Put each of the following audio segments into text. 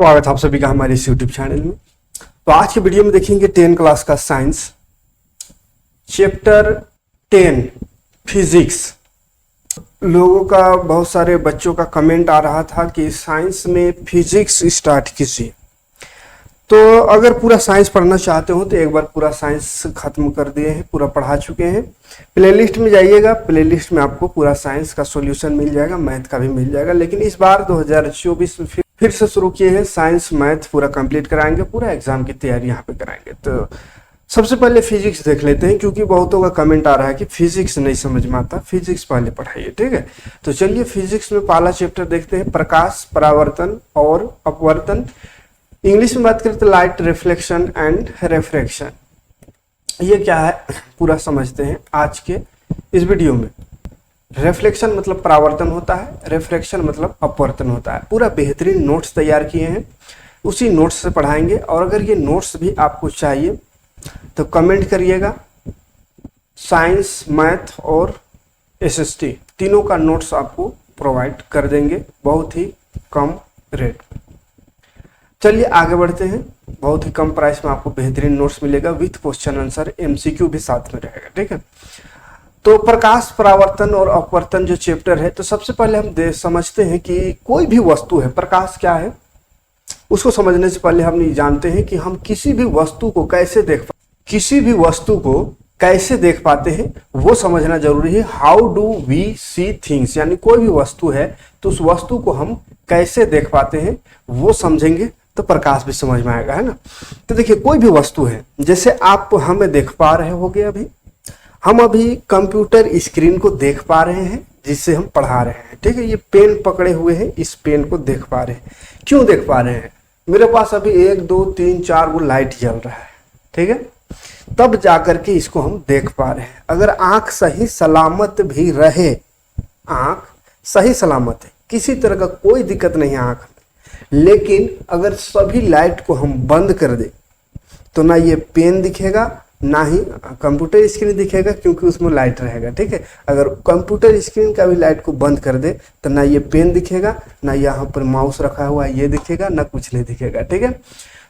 स्वागत है आप सभी का हमारे इस यूट्यूब चैनल में। तो आज की वीडियो में देखेंगे 10 क्लास का साइंस चैप्टर 10 फिजिक्स। लोगों का बहुत सारे बच्चों का कमेंट आ रहा था कि साइंस में फिजिक्स स्टार्ट कीजिए। तो अगर पूरा साइंस पढ़ना चाहते हो तो एक बार पूरा साइंस खत्म कर दिए हैं, पूरा पढ़ा चुके हैं। प्लेलिस्ट में जाइएगा, प्लेलिस्ट में आपको पूरा साइंस का सॉल्यूशन मिल जाएगा, मैथ का भी मिल जाएगा। लेकिन इस बार 2024 में फिर से शुरू किए हैं साइंस मैथ पूरा कंप्लीट कराएंगे, पूरा एग्जाम की तैयारी यहाँ पे कराएंगे। तो सबसे पहले फिजिक्स देख लेते हैं, क्योंकि बहुतों का कमेंट आ रहा है कि फिजिक्स नहीं समझ में आता, फिजिक्स पहले पढ़ाइए। ठीक है, तो चलिए फिजिक्स में पहला चैप्टर देखते हैं, प्रकाश, परावर्तन और अपवर्तन। इंग्लिश में बात करें तो लाइट रिफ्लेक्शन एंड रिफ्रैक्शन। ये क्या है पूरा समझते हैं आज के इस वीडियो में। रिफ्लेक्शन मतलब परावर्तन होता है, रिफ्रैक्शन मतलब अपवर्तन होता है। पूरा बेहतरीन नोट्स तैयार किए हैं, उसी नोट्स से पढ़ाएंगे। और अगर ये नोट्स भी आपको चाहिए तो कमेंट करिएगा। साइंस, मैथ और एसएसटी तीनों का नोट्स आपको प्रोवाइड कर देंगे बहुत ही कम रेट। चलिए आगे बढ़ते हैं। बहुत ही कम प्राइस में आपको बेहतरीन नोट्स मिलेगा विथ क्वेश्चन आंसर, एमसीक्यू भी साथ में रहेगा। ठीक है, तो प्रकाश, परावर्तन और अपवर्तन जो चैप्टर है, तो सबसे पहले हम समझते हैं कि कोई भी वस्तु है, प्रकाश क्या है उसको समझने से पहले हम ये जानते हैं कि हम किसी भी वस्तु को कैसे देख पाते हैं वो समझना जरूरी है। How do we see things, यानी कोई भी वस्तु है तो उस वस्तु को हम कैसे देख पाते हैं वो समझेंगे तो प्रकाश भी समझ में आएगा, है ना। तो देखिए कोई भी वस्तु है, जैसे आप हमें देख पा रहे होगे, अभी हम अभी कंप्यूटर स्क्रीन को देख पा रहे हैं जिससे हम पढ़ा रहे हैं। ठीक है, ये पेन पकड़े हुए हैं, इस पेन को देख पा रहे हैं। क्यों देख पा रहे हैं? मेरे पास अभी 1 2 3 4 वो लाइट जल रहा है, ठीक है, तब जाकर के इसको हम देख पा रहे हैं। अगर आंख सही सलामत भी रहे, आंख सही सलामत है, किसी तरह का कोई दिक्कत नहीं है आंख में, लेकिन अगर सभी लाइट को हम बंद कर दे तो ना ये पेन दिखेगा ना ही कंप्यूटर स्क्रीन दिखेगा, क्योंकि उसमें लाइट रहेगा। ठीक है, अगर कंप्यूटर स्क्रीन का भी लाइट को बंद कर दे तो ना ये पेन दिखेगा, ना यहाँ पर माउस रखा हुआ है ये दिखेगा, ना कुछ नहीं दिखेगा। ठीक है,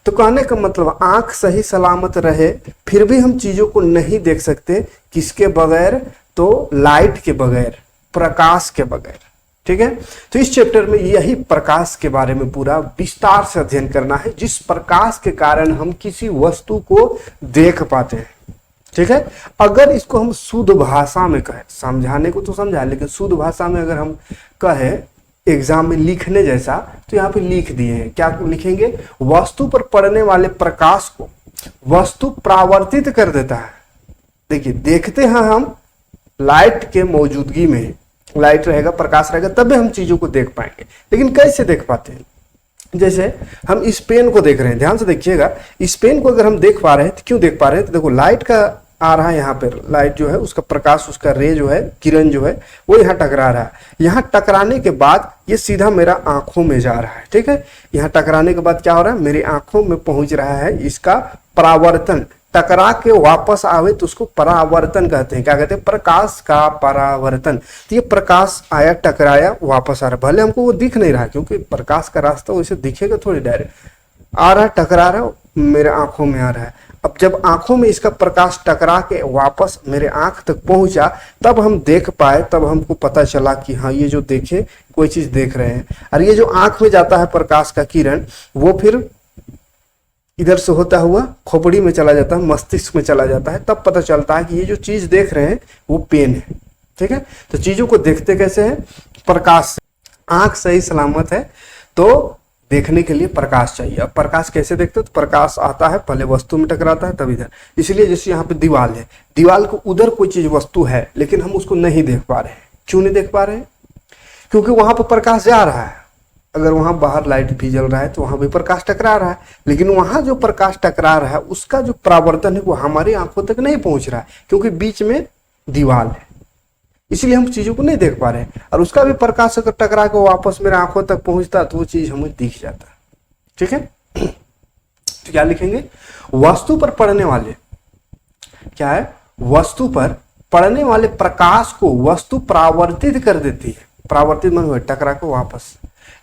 तो कहने का मतलब आंख सही सलामत रहे फिर भी हम चीजों को नहीं देख सकते। किसके बगैर? तो लाइट के बगैर, प्रकाश के बगैर। ठीक है, तो इस चैप्टर में यही प्रकाश के बारे में पूरा विस्तार से अध्ययन करना है, जिस प्रकाश के कारण हम किसी वस्तु को देख पाते हैं। ठीक है, अगर इसको हम शुद्ध भाषा में कहें, समझाने को तो समझा, लेकिन शुद्ध भाषा में अगर हम कहें एग्जाम में लिखने जैसा, तो यहाँ पे लिख दिए हैं। क्या लिखेंगे? वस्तु पर पड़ने वाले प्रकाश को वस्तु परावर्तित कर देता है। देखिए देखते हैं हम लाइट के मौजूदगी में, लाइट रहेगा, प्रकाश रहेगा, तभी हम चीजों को देख पाएंगे। लेकिन कैसे देख पाते हैं? जैसे हम इस पेन को देख रहे हैं, ध्यान से देखिएगा, इस पेन को अगर हम देख पा रहे हैं तो क्यों देख पा रहे हैं? तो देखो लाइट का आ रहा है, यहाँ पर लाइट जो है उसका प्रकाश, उसका रे जो है, किरण जो है वो यहाँ टकरा रहा है। यहाँ टकराने के बाद ये सीधा मेरा आंखों में जा रहा है। ठीक है, यहाँ टकराने के बाद क्या हो रहा है? मेरी आंखों में पहुंच रहा है। इसका परावर्तन, टकरा के वापस आवे तो उसको परावर्तन कहते हैं। क्या कहते हैं? प्रकाश का परावर्तन। तो ये प्रकाश आया, टकराया, वापस आ रहा, भले हमको वो दिख नहीं रहा, क्योंकि प्रकाश का रास्ता वैसे दिखेगा थोड़ी, डायरेक्ट आ रहा, टकरा रहा, मेरे आंखों में आ रहा है। अब जब आंखों में इसका प्रकाश टकरा के वापस मेरे आंख तक पहुंचा, तब हम देख पाए, तब हमको पता चला कि हाँ ये जो देखे कोई चीज देख रहे हैं। और ये जो आंख में जाता है प्रकाश का किरण, वो फिर इधर से होता हुआ खोपड़ी में चला जाता है, मस्तिष्क में चला जाता है, तब पता चलता है कि ये जो चीज देख रहे हैं वो पेन है। ठीक है, तो चीजों को देखते कैसे हैं? प्रकाश से। आंख सही सलामत है तो देखने के लिए प्रकाश चाहिए। अब प्रकाश कैसे देखते? तो प्रकाश आता है, पहले वस्तु में टकराता है, तब इधर। इसलिए जैसे यहाँ पे दीवार है, दीवार को उधर कोई चीज वस्तु है, लेकिन हम उसको नहीं देख पा रहे हैं। क्यों नहीं देख पा रहे हैं? क्योंकि वहां पर प्रकाश जा रहा है। अगर वहां बाहर लाइट भी जल रहा है तो वहां भी प्रकाश टकरा रहा है, लेकिन वहां जो प्रकाश टकरा रहा है उसका जो परावर्तन है वो हमारी आंखों तक नहीं पहुंच रहा है, क्योंकि बीच में दीवार है, इसलिए हम चीजों को नहीं देख पा रहे हैं। और उसका भी प्रकाश अगर टकरा के वापस मेरे आंखों तक पहुंचता तो वो चीज हमें दिख जाता। ठीक है, तो क्या लिखेंगे? वस्तु पर पड़ने वाले, क्या है? वस्तु पर पड़ने वाले प्रकाश को वस्तु परावर्तित कर देती है। परावर्तित मन टकरा के वापस,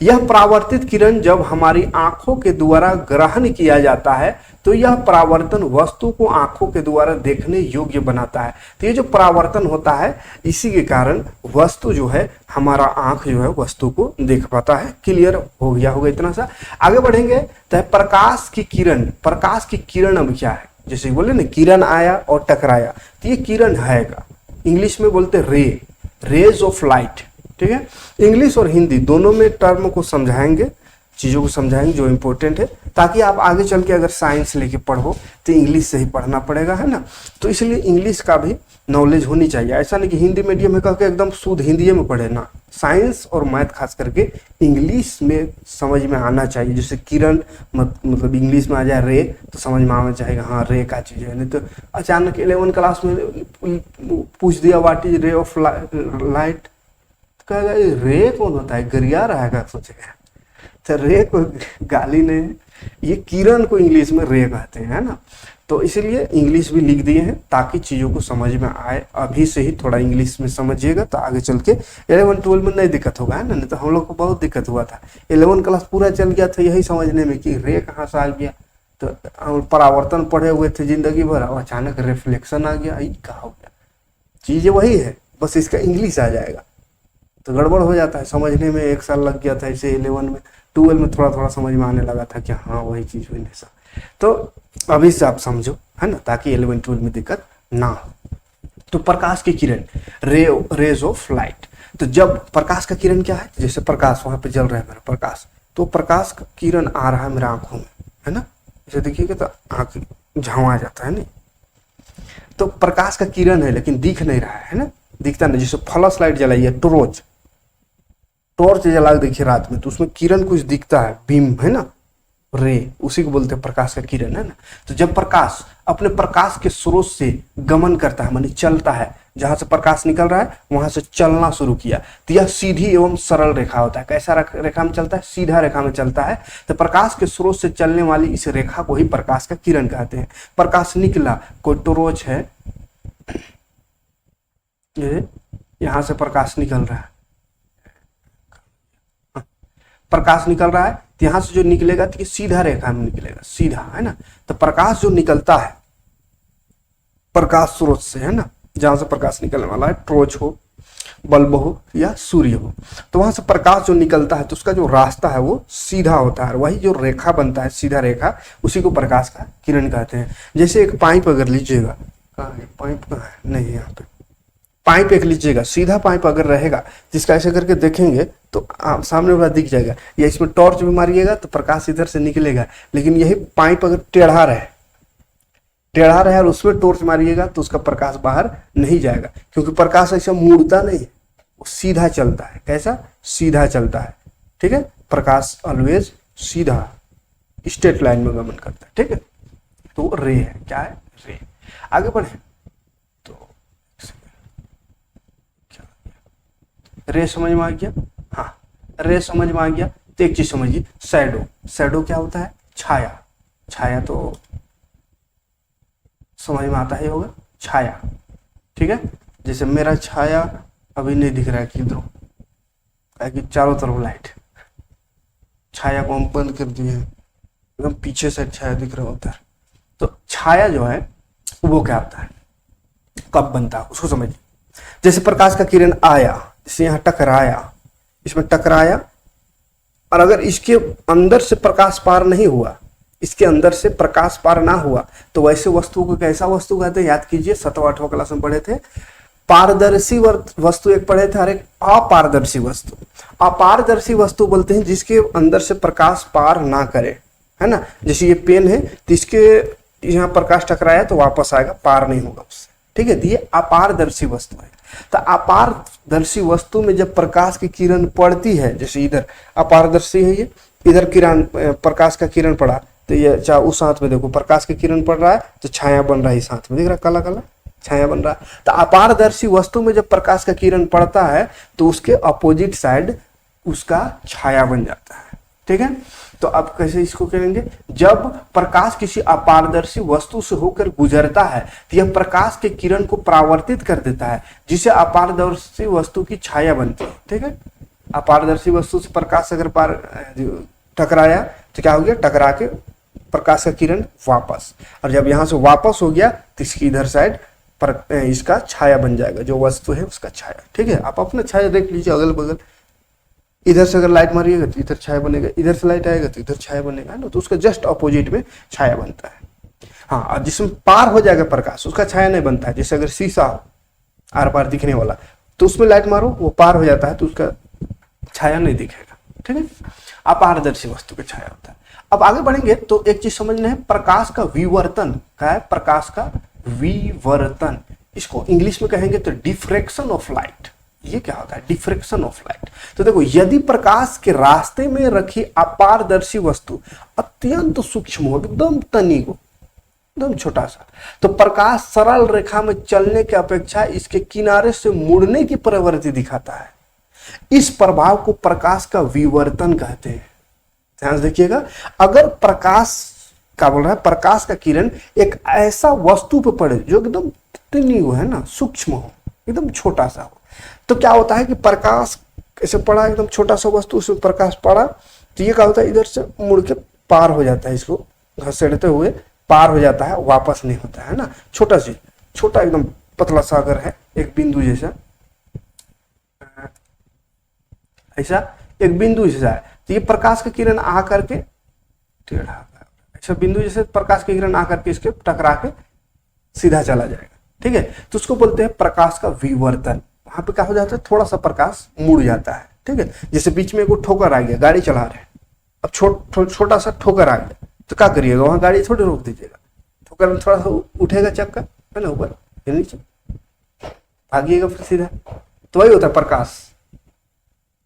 यह परावर्तित किरण जब हमारी आंखों के द्वारा ग्रहण किया जाता है तो यह परावर्तन वस्तु को आंखों के द्वारा देखने योग्य बनाता है। तो ये जो परावर्तन होता है इसी के कारण वस्तु जो है, हमारा आंख जो है वस्तु को देख पाता है। क्लियर हो गया होगा इतना सा। आगे बढ़ेंगे तो प्रकाश की किरण। प्रकाश की किरण अब क्या है, जैसे बोले ना किरण आया और टकराया, तो ये किरण है का इंग्लिश में बोलते रे, रेज ऑफ लाइट। ठीक है, इंग्लिश और हिंदी दोनों में टर्म को समझाएंगे, चीज़ों को समझाएंगे जो इम्पोर्टेंट है, ताकि आप आगे चल के अगर साइंस लेके पढ़ो तो इंग्लिश से ही पढ़ना पड़ेगा, है ना। तो इसलिए इंग्लिश का भी नॉलेज होनी चाहिए। ऐसा नहीं कि हिंदी मीडियम में कह के एकदम शुद्ध हिंदी में पढ़े ना, साइंस और मैथ खास करके इंग्लिश में समझ में आना चाहिए। जैसे किरण मतलब इंग्लिश में आ जाए रे तो समझ में आना चाहिए, हाँ रे का चीज़ है। नहीं तो अचानक 11 क्लास में पूछ दिया what is ray of light, कहेगा रे कौन होता है, गरिया रहा है, सोचेगा। तो रे को गाली नहीं, ये किरण को इंग्लिश में रे कहते हैं, है ना। तो इसीलिए इंग्लिश भी लिख दिए हैं ताकि चीज़ों को समझ में आए। अभी से ही थोड़ा इंग्लिश में समझिएगा तो आगे चल के 11-12 में नहीं दिक्कत होगा, है ना। नहीं तो हम लोग को बहुत दिक्कत हुआ था, 11 क्लास पूरा चल गया था यही समझने में कि रे कहाँ से आ गया। तो हम परावर्तन पढ़े हुए थे जिंदगी भर, अचानक रिफ्लेक्शन आ गया, ये कहा हो गया। चीज़ें वही है, बस इसका इंग्लिश आ जाएगा तो गड़बड़ हो जाता है। समझने में 1 साल लग गया था, इसे 11 में 12 में थोड़ा थोड़ा समझ में आने लगा था कि हाँ वही चीज़ हुई ऐसा। तो अभी से आप समझो, है ना, ताकि 11-12 में दिक्कत ना हो। तो प्रकाश की किरण, रेज ऑफ लाइट। तो जब प्रकाश का किरण क्या है, जैसे प्रकाश वहां पे जल रहा है मेरा प्रकाश, तो प्रकाश का किरण आ रहा है मेरे आंखों में, है ना। जैसे देखिएगा तो आंख झाँवा जाता है नहीं, तो प्रकाश का किरण है लेकिन दिख नहीं रहा है ना, दिखता नहीं। जैसे फ्लैश लाइट जलाइए, टॉर्च जला के देखिए रात में तो उसमें किरण कुछ दिखता है, बीम, है ना, रे, उसी को बोलते हैं प्रकाश का किरण, है ना। तो जब प्रकाश अपने प्रकाश के स्रोत से गमन करता है, माने चलता है, जहां से प्रकाश निकल रहा है वहां से चलना शुरू किया, तो यह सीधी एवं सरल रेखा होता है। कैसा रेखा में चलता है, सीधा रेखा में चलता है। तो प्रकाश के स्रोत से चलने वाली इस रेखा को ही प्रकाश का किरण कहते हैं। प्रकाश निकला, कोई टॉर्च है, यहां से प्रकाश निकल रहा है, प्रकाश निकल रहा है तो यहां से जो निकलेगा तो ये सीधा रेखा में निकलेगा, सीधा, है ना। तो प्रकाश जो निकलता है प्रकाश स्रोत से, है ना, जहां से प्रकाश निकलने वाला है, टॉर्च हो, बल्ब हो या सूर्य हो, तो वहां से प्रकाश जो निकलता है तो उसका जो रास्ता है वो सीधा होता है। वही जो रेखा बनता है, सीधा रेखा, उसी को प्रकाश का किरण कहते हैं। जैसे एक पाइप अगर लीजिएगा, पाइप कहाँ है, नहीं यहाँ पे, पाइप एक लीजिएगा, सीधा पाइप अगर रहेगा जिसका ऐसे करके देखेंगे तो सामने वाला दिख जाएगा, या इसमें टॉर्च भी मारिएगा तो प्रकाश इधर से निकलेगा। लेकिन यही पाइप अगर टेढ़ा रहे और उसमें टॉर्च मारिएगा तो उसका प्रकाश बाहर नहीं जाएगा, क्योंकि प्रकाश ऐसा मुड़ता नहीं है, वो सीधा चलता है। कैसा, सीधा चलता है, ठीक है। प्रकाश ऑलवेज सीधा स्ट्रेट लाइन में गमन करता है, ठीक है। तो रे है, क्या है, रे। आगे बढ़े रे समझ में आ गया, हाँ रे समझ में आ गया। तो एक चीज समझिए, शैडो क्या होता है, छाया तो समझ में आता ही होगा, छाया, ठीक है। जैसे मेरा छाया अभी नहीं दिख रहा है किधरों, कि चारों तरफ लाइट, छाया को हम बंद कर दिए हैं, एकदम पीछे से छाया दिख रहा होता है। तो छाया जो है वो क्या होता है, कब बनता है, उसको समझिए। जैसे प्रकाश का किरण आया, जैसे यहाँ टकराया, इसमें टकराया, और अगर इसके अंदर से प्रकाश पार नहीं हुआ, इसके अंदर से प्रकाश पार ना हुआ, तो वैसे वस्तु को कैसा वस्तु कहते हैं, याद कीजिए 7वां-8वां क्लास में पढ़े थे। पारदर्शी वस्तु एक पढ़े थे, और एक अपारदर्शी वस्तु। अपारदर्शी वस्तु बोलते हैं जिसके अंदर से प्रकाश पार ना करे, है ना। जैसे ये पेन है तो इसके यहाँ प्रकाश टकराया तो वापस आएगा, पार नहीं होगा उससे, ठीक है। तो ये अपारदर्शी वस्तु है। तो अपारदर्शी वस्तु में जब प्रकाश की किरण पड़ती है, जैसे इधर अपारदर्शी है, ये इधर किरण, प्रकाश का किरण पड़ा, तो ये चाहे उस हाथ में देखो प्रकाश की किरण पड़ रहा है तो छाया बन रहा है, इस हाथ में दिख रहा है काला काला छाया बन रहा है। तो अपारदर्शी वस्तु में जब प्रकाश का किरण पड़ता है तो उसके अपोजिट साइड उसका छाया बन जाता है, ठीक है। तो अब कैसे इसको करेंगे, जब प्रकाश किसी अपारदर्शी वस्तु से होकर गुजरता है तो यह प्रकाश के किरण को परावर्तित कर देता है, जिसे अपारदर्शी वस्तु की छाया बनती है, ठीक है। अपारदर्शी वस्तु से प्रकाश अगर टकराया तो क्या हो गया, टकरा के प्रकाश का किरण वापस, और जब यहां से वापस हो गया तो इसकी इधर साइड पर इसका छाया बन जाएगा, जो वस्तु है उसका छाया। ठीक है, आप अपना छाया देख लीजिए अगल बगल, इधर से अगर लाइट मारिएगा तो इधर छाया बनेगा, इधर से लाइट आएगा तो इधर छाया बनेगा ना, तो उसका जस्ट अपोजिट में छाया बनता है। हाँ, और जिसमें पार हो जाएगा प्रकाश उसका छाया नहीं बनता है। जैसे अगर शीशा हो आर पार दिखने वाला, तो उसमें लाइट मारो वो पार हो जाता है तो उसका छाया नहीं दिखेगा। ठीक है, अपारदर्शी वस्तु का छाया होता है। अब आगे बढ़ेंगे तो एक चीज समझना है, प्रकाश का विवर्तन। क्या है? प्रकाश का विवर्तन, इसको इंग्लिश में कहेंगे तो डिफ्रेक्शन ऑफ लाइट। ये क्या होता है? Diffraction of light. तो देखो, यदि प्रकाश के रास्ते में रखी अपारदर्शी वस्तु अत्यंत सूक्ष्म हो, एकदम तनी हो, एकदम छोटा सा, तो प्रकाश सरल रेखा में चलने की अपेक्षा इसके किनारे से मुड़ने की प्रवृत्ति दिखाता है। इस प्रभाव को प्रकाश का विवर्तन कहते हैं। ध्यान से देखिएगा, अगर प्रकाश क्या बोल रहा है, प्रकाश का किरण एक ऐसा वस्तु पे पड़े जो एकदम तनी हो, है ना, सूक्ष्म हो, एकदम छोटा सा हो, तो क्या होता है कि प्रकाश ऐसे पड़ा, एकदम छोटा सा वस्तु उसमें प्रकाश पड़ा, तो ये क्या होता है, इधर से मुड़ के पार हो जाता है, इसको घसीटते हुए पार हो जाता है, वापस नहीं होता है ना। छोटा सी, छोटा एकदम पतला सा अगर है, एक बिंदु जैसा, ऐसा एक बिंदु जैसा है, तो ये प्रकाश का किरण आ करके टेढ़ा, ऐसा बिंदु जैसे प्रकाश का किरण आ करके इसके टकरा के सीधा चला जाएगा। ठीक है, तो उसको बोलते हैं प्रकाश का विवर्तन। वहां पे क्या हो जाता है, थोड़ा सा प्रकाश मुड़ जाता है। ठीक है, जैसे बीच में एक ठोकर आ गया, गाड़ी चला रहे हैं, अब छोटा सा ठोकर आ गया, तो क्या करिएगा, वहां गाड़ी थोड़ी रोक दीजिएगा, ठोकर में थोड़ा सा उठेगा चक्का, है ना, ऊपर या नीचे, भागिएगा फिर सीधा। तो वही होता है प्रकाश,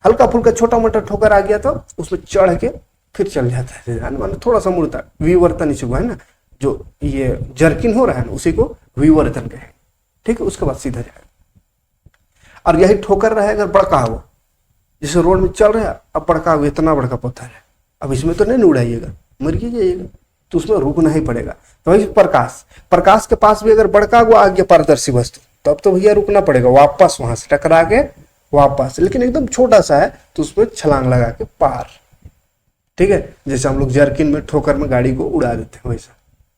हल्का फुल्का छोटा मोटा ठोकर आ गया तो उसमें चढ़ के फिर चल जाता है, मतलब थोड़ा सा मुड़ता है। विवर्तन इसी को, है ना, जो ये जर्किन हो रहा है ना, उसी को विवर्तन कहे। ठीक है, उसके बाद सीधा जाएगा। और यही ठोकर रहे अगर बड़का हो, जैसे रोड में चल रहा है, अब बड़का हो, इतना बड़का पत्थर है, अब इसमें तो नहीं उड़ाइएगा, मर जाइएगा, तो उसमें रुकना ही पड़ेगा। तो वही प्रकाश के पास भी अगर बड़का हुआ आ गया पारदर्शी वस्तु, तब तो भैया रुकना पड़ेगा, वापस वहां से टकरा के वापस। लेकिन एकदम छोटा सा है तो उसमें छलांग लगा के पार। ठीक है, जैसे हम लोग जर्किन में ठोकर में गाड़ी को उड़ा देते हैं, वैसा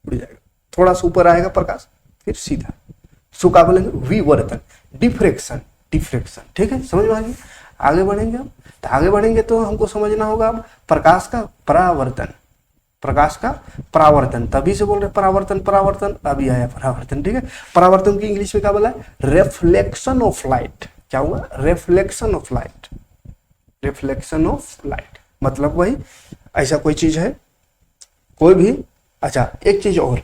उड़ जाएगा, थोड़ा सा ऊपर आएगा प्रकाश, फिर सीधा। सो क्या बोलेंगे, विवर्तन, डिफ्रेक्शन। ठीक है, समझ में आ गया। आगे बढ़ेंगे हम, तो आगे बढ़ेंगे तो हमको समझना होगा अब प्रकाश का परावर्तन। तभी से बोल रहे परावर्तन, अभी आया परावर्तन। ठीक है, परावर्तन की इंग्लिश में क्या बोला है, रिफ्लेक्शन ऑफ लाइट। क्या हुआ, रिफ्लेक्शन ऑफ लाइट, मतलब वही ऐसा कोई चीज है, कोई भी। अच्छा, एक चीज और,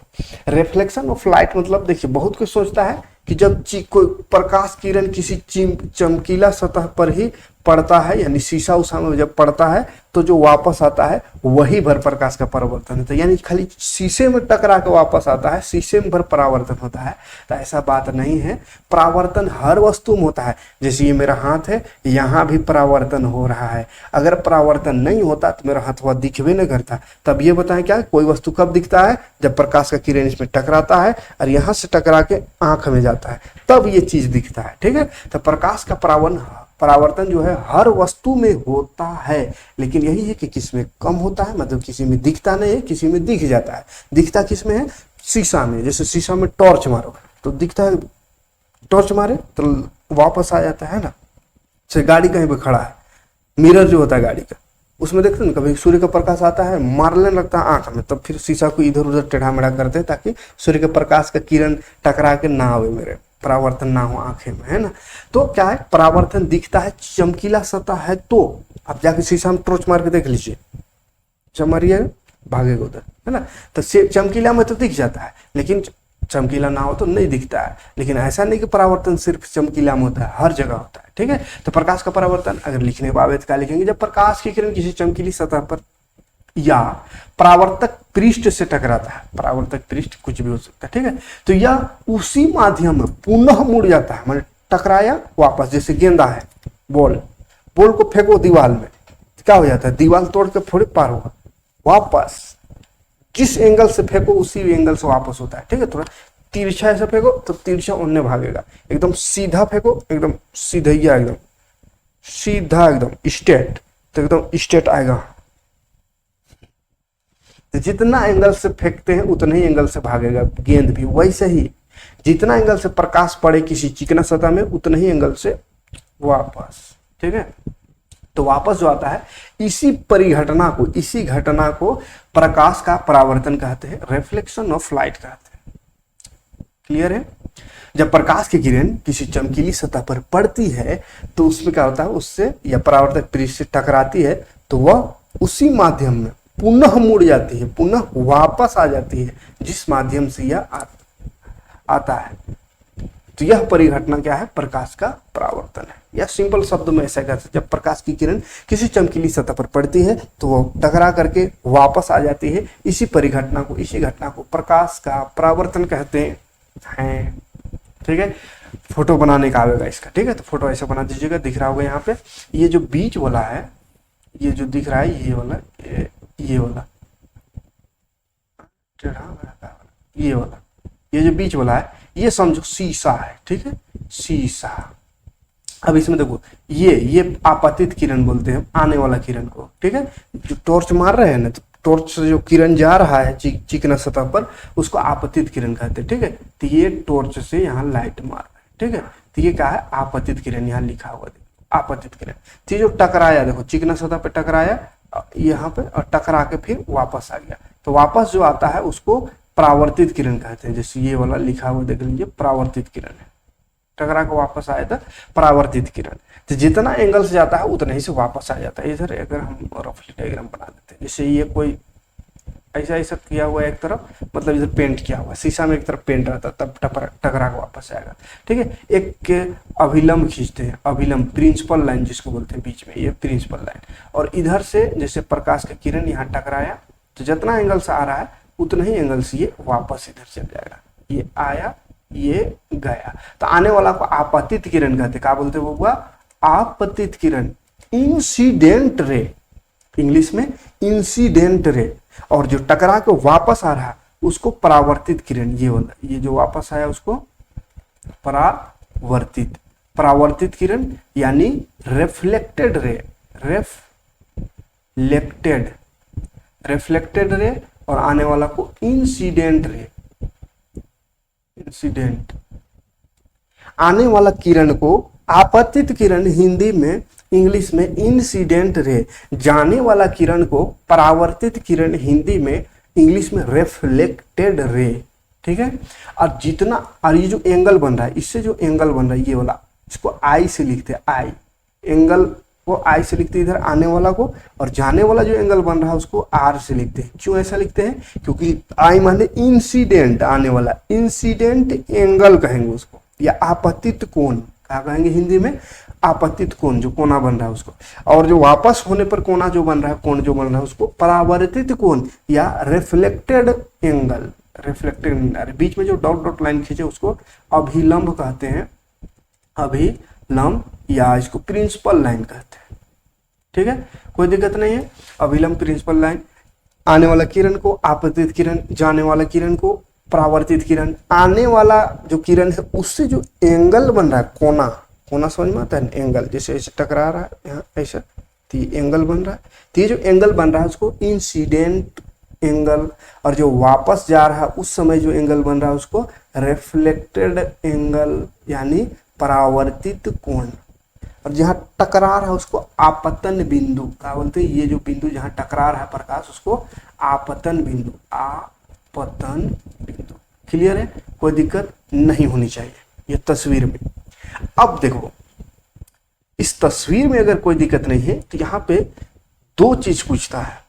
रिफ्लेक्शन ऑफ लाइट मतलब देखिए, बहुत कोई सोचता है कि जब कोई प्रकाश किरण किसी चमकीला सतह पर ही पड़ता है, यानी शीशा उषा में जब पड़ता है तो जो वापस आता है वही भर प्रकाश का परावर्तन होता है, यानी खाली शीशे में टकरा के वापस आता है, शीशे में भर परावर्तन होता है। तो ऐसा बात नहीं है, परावर्तन हर वस्तु में होता है। जैसे ये मेरा हाथ है, यहाँ भी परावर्तन हो रहा है। अगर परावर्तन नहीं होता तो मेरा हाथ हुआ दिखबे नहीं करता। तब ये बताएं क्या, कोई वस्तु कब दिखता है, जब प्रकाश का किरण इसमें टकराता है और यहाँ से टकरा के आंख में जाता है, तब ये चीज दिखता है। ठीक है, तो प्रकाश का परावर्तन जो है हर वस्तु में होता है, लेकिन यही है कि किसमें कम होता है, मतलब किसी में दिखता नहीं है, किसी में दिख जाता है। दिखता किसमें है, शीशा में। जैसे शीशा में टॉर्च मारो तो दिखता है, टॉर्च मारे तो वापस आ जाता है ना। जैसे गाड़ी कहीं पे खड़ा है, मिरर जो होता है गाड़ी का, उसमें देखते हैं कभी सूर्य का प्रकाश आता है, मारने लगता है आंख में, तब फिर शीशा को इधर उधर टेढ़ा मेढ़ा करते हैं ताकि सूर्य के प्रकाश का किरण टकरा के ना आवे, मेरे परावर्तन ना हो आंखें में, है ना। तो क्या है, परावर्तन दिखता है, चमकीला सतह है तो आप जाके शीशा में टॉर्च मार के देख लीजिए, चमरिए भागेगा उधर, है ना। तो चमकीला में तो दिख जाता है, लेकिन चमकीला ना हो तो नहीं दिखता है। लेकिन ऐसा नहीं कि परावर्तन सिर्फ चमकीला में होता है, हर जगह होता है। ठीक है, तो प्रकाश का परावर्तन अगर लिखने के बाद क्या लिखेंगे, जब प्रकाश की किरण किसी चमकीली सतह पर या परावर्तक पृष्ठ से टकराता है, परावर्तक पृष्ठ कुछ भी हो सकता है। ठीक है, तो यह उसी माध्यम में पुनः मुड़ जाता है, मतलब टकराया वापस। जैसे गेंदा है, बॉल को फेंको दीवार में, क्या हो जाता है, दीवार तोड़ के थोड़ी पार होगा, वापस जिस एंगल से फेंको उसी एंगल से वापस होता है। ठीक है, थोड़ा तिरछा ऐसा फेंको तो तिरछा उन्ने भागेगा, एकदम सीधा फेंको एकदम सीधैया एकदम सीधा एकदम स्ट्रेट, तो एकदम स्ट्रेट आएगा। तो जितना एंगल से फेंकते हैं उतना ही एंगल से भागेगा गेंद भी। वैसे ही जितना एंगल से प्रकाश पड़े किसी चिकना सतह में उतना ही एंगल से वापस, ठीक है। तो वापस जो आता है इसी परिघटना को, इसी घटना को प्रकाश का परावर्तन कहते हैं, रिफ्लेक्शन ऑफ लाइट कहते हैं। क्लियर है। जब प्रकाश की किरण किसी चमकीली सतह पर पड़ती है तो उसमें क्या होता है, उससे या परावर्तक पृष्ठ से टकराती है तो वह उसी माध्यम में पुनः मुड़ जाती है, पुनः वापस आ जाती है जिस माध्यम से यह आता है। तो यह परिघटना क्या है, प्रकाश का परावर्तन है। या सिंपल शब्द में ऐसा कहते हैं, जब प्रकाश की किरण किसी चमकीली सतह पर पड़ती है तो वह टकरा करके वापस आ जाती है। इसी परिघटना को, इसी घटना को प्रकाश का परावर्तन कहते हैं। ठीक है। फोटो बनाने का आवेगा इसका, ठीक है। तो फोटो ऐसा बना दीजिएगा, दिख रहा होगा यहाँ पे। ये जो बीच वाला है, ये जो दिख रहा है ये वाला, ये वाला, ये जो बीच वाला है ये समझो शीशा है, ठीक है, शीशा। अब इसमें देखो ये आपतित किरण बोलते हैं आने वाला किरण को, ठीक है। जो टॉर्च मार रहे हैं ना, तो टॉर्च से जो किरण जा रहा है चिकना सतह पर उसको आपतित किरण कहते हैं, ठीक है। तो ये टॉर्च से यहाँ लाइट मार रहा है, ठीक है। तो ये क्या है, आपतित किरण, यहाँ लिखा हुआ देखो आपतित किरण। तो जो टकराया, देखो चिकना सतह पर टकराया यहाँ पे और टकरा के फिर वापस आ गया, तो वापस जो आता है उसको परावर्तित किरण कहते हैं। जैसे ये वाला लिखा हुआ देख लीजिए, परावर्तित किरण है, टकरा के वापस आया था परावर्तित किरण। तो जितना एंगल से जाता है उतना ही से वापस आ जाता है। इधर अगर हम रफली डायग्राम बना देते हैं, जैसे ये कोई ऐसा ऐसा किया हुआ है एक तरफ, मतलब इधर पेंट किया हुआ है, शीशा में एक तरफ पेंट रहता है, तब टकरा के वापस आएगा, ठीक है। एक अभिलंब खींचते हैं, अभिलंब प्रिंसिपल लाइन जिसको बोलते हैं, बीच में ये प्रिंसिपल लाइन, और इधर से जैसे प्रकाश का किरण यहाँ टकराया तो जितना एंगल से आ रहा है उतना ही एंगल से ये वापस इधर चल जाएगा। ये आया, ये गया, तो आने वाला को आपतित किरण कहते हैं। क्या बोलते हैं वो, आपतित किरण, इंसिडेंट रे, इंग्लिश में इंसिडेंट रे। और जो टकरा के वापस आ रहा है उसको परावर्तित किरण, ये वाला, ये जो वापस आया उसको परावर्तित, परावर्तित किरण यानी रिफ्लेक्टेड रे, रिफ्लेक्टेड रे। और आने वाला को इंसिडेंट रे, इंसिडेंट। आने वाला किरण को आपतित किरण हिंदी में, इंग्लिश में इंसिडेंट रे। जाने वाला किरण को परावर्तित किरण हिंदी में, इंग्लिश में रिफ्लेक्टेड रे, ठीक है। और जितना, और ये जो एंगल बन रहा है, इससे जो एंगल बन रहा है ये वाला, इसको आई से लिखते हैं, आई एंगल को आई से लिखते हैं इधर आने वाला को, और जाने वाला जो एंगल बन रहा है उसको आर से लिखते हैं। क्यों ऐसा लिखते हैं, क्योंकि आई माने इंसिडेंट, आने वाला इंसिडेंट एंगल कहेंगे उसको, या आपतित कोण क्या कहेंगे हिंदी में, आपतित कोण, जो कोना बन रहा है उसको। और जो वापस होने पर कोना जो बन रहा है, कोण जो बन रहा है उसको परावर्तित कोण या रिफ्लेक्टेड एंगल, रिफ्लेक्टेड। बीच में जो डॉट डॉट लाइन खींचे उसको अभिलंब कहते हैं, अभिलंब, या इसको प्रिंसिपल लाइन कहते हैं, ठीक है। कोई दिक्कत नहीं है, अभिलंब प्रिंसिपल लाइन। आने वाला किरण को आपतित किरण, जाने वाला किरण को परावर्तित किरण। आने वाला जो किरण है उससे जो एंगल बन रहा है, कोना, कोना समझ में आता है, एंगल, जैसे ऐसे टकरा रहा है यहाँ ऐसा, तो ये एंगल बन रहा है। तो ये जो एंगल बन रहा है उसको इंसिडेंट एंगल, और जो वापस जा रहा है उस समय जो एंगल बन रहा है उसको रिफ्लेक्टेड एंगल यानी परावर्तित कोण। और जहाँ टकरा रहा है उसको आपतन बिंदु क्या बोलते हैं, ये जो बिंदु जहाँ टकरा रहा है प्रकाश उसको आपतन बिंदु, आपतन बिंदु। क्लियर है, कोई दिक्कत नहीं होनी चाहिए ये तस्वीर में। अब देखो इस तस्वीर में अगर कोई दिक्कत नहीं है तो यहाँ पे दो चीज पूछता है,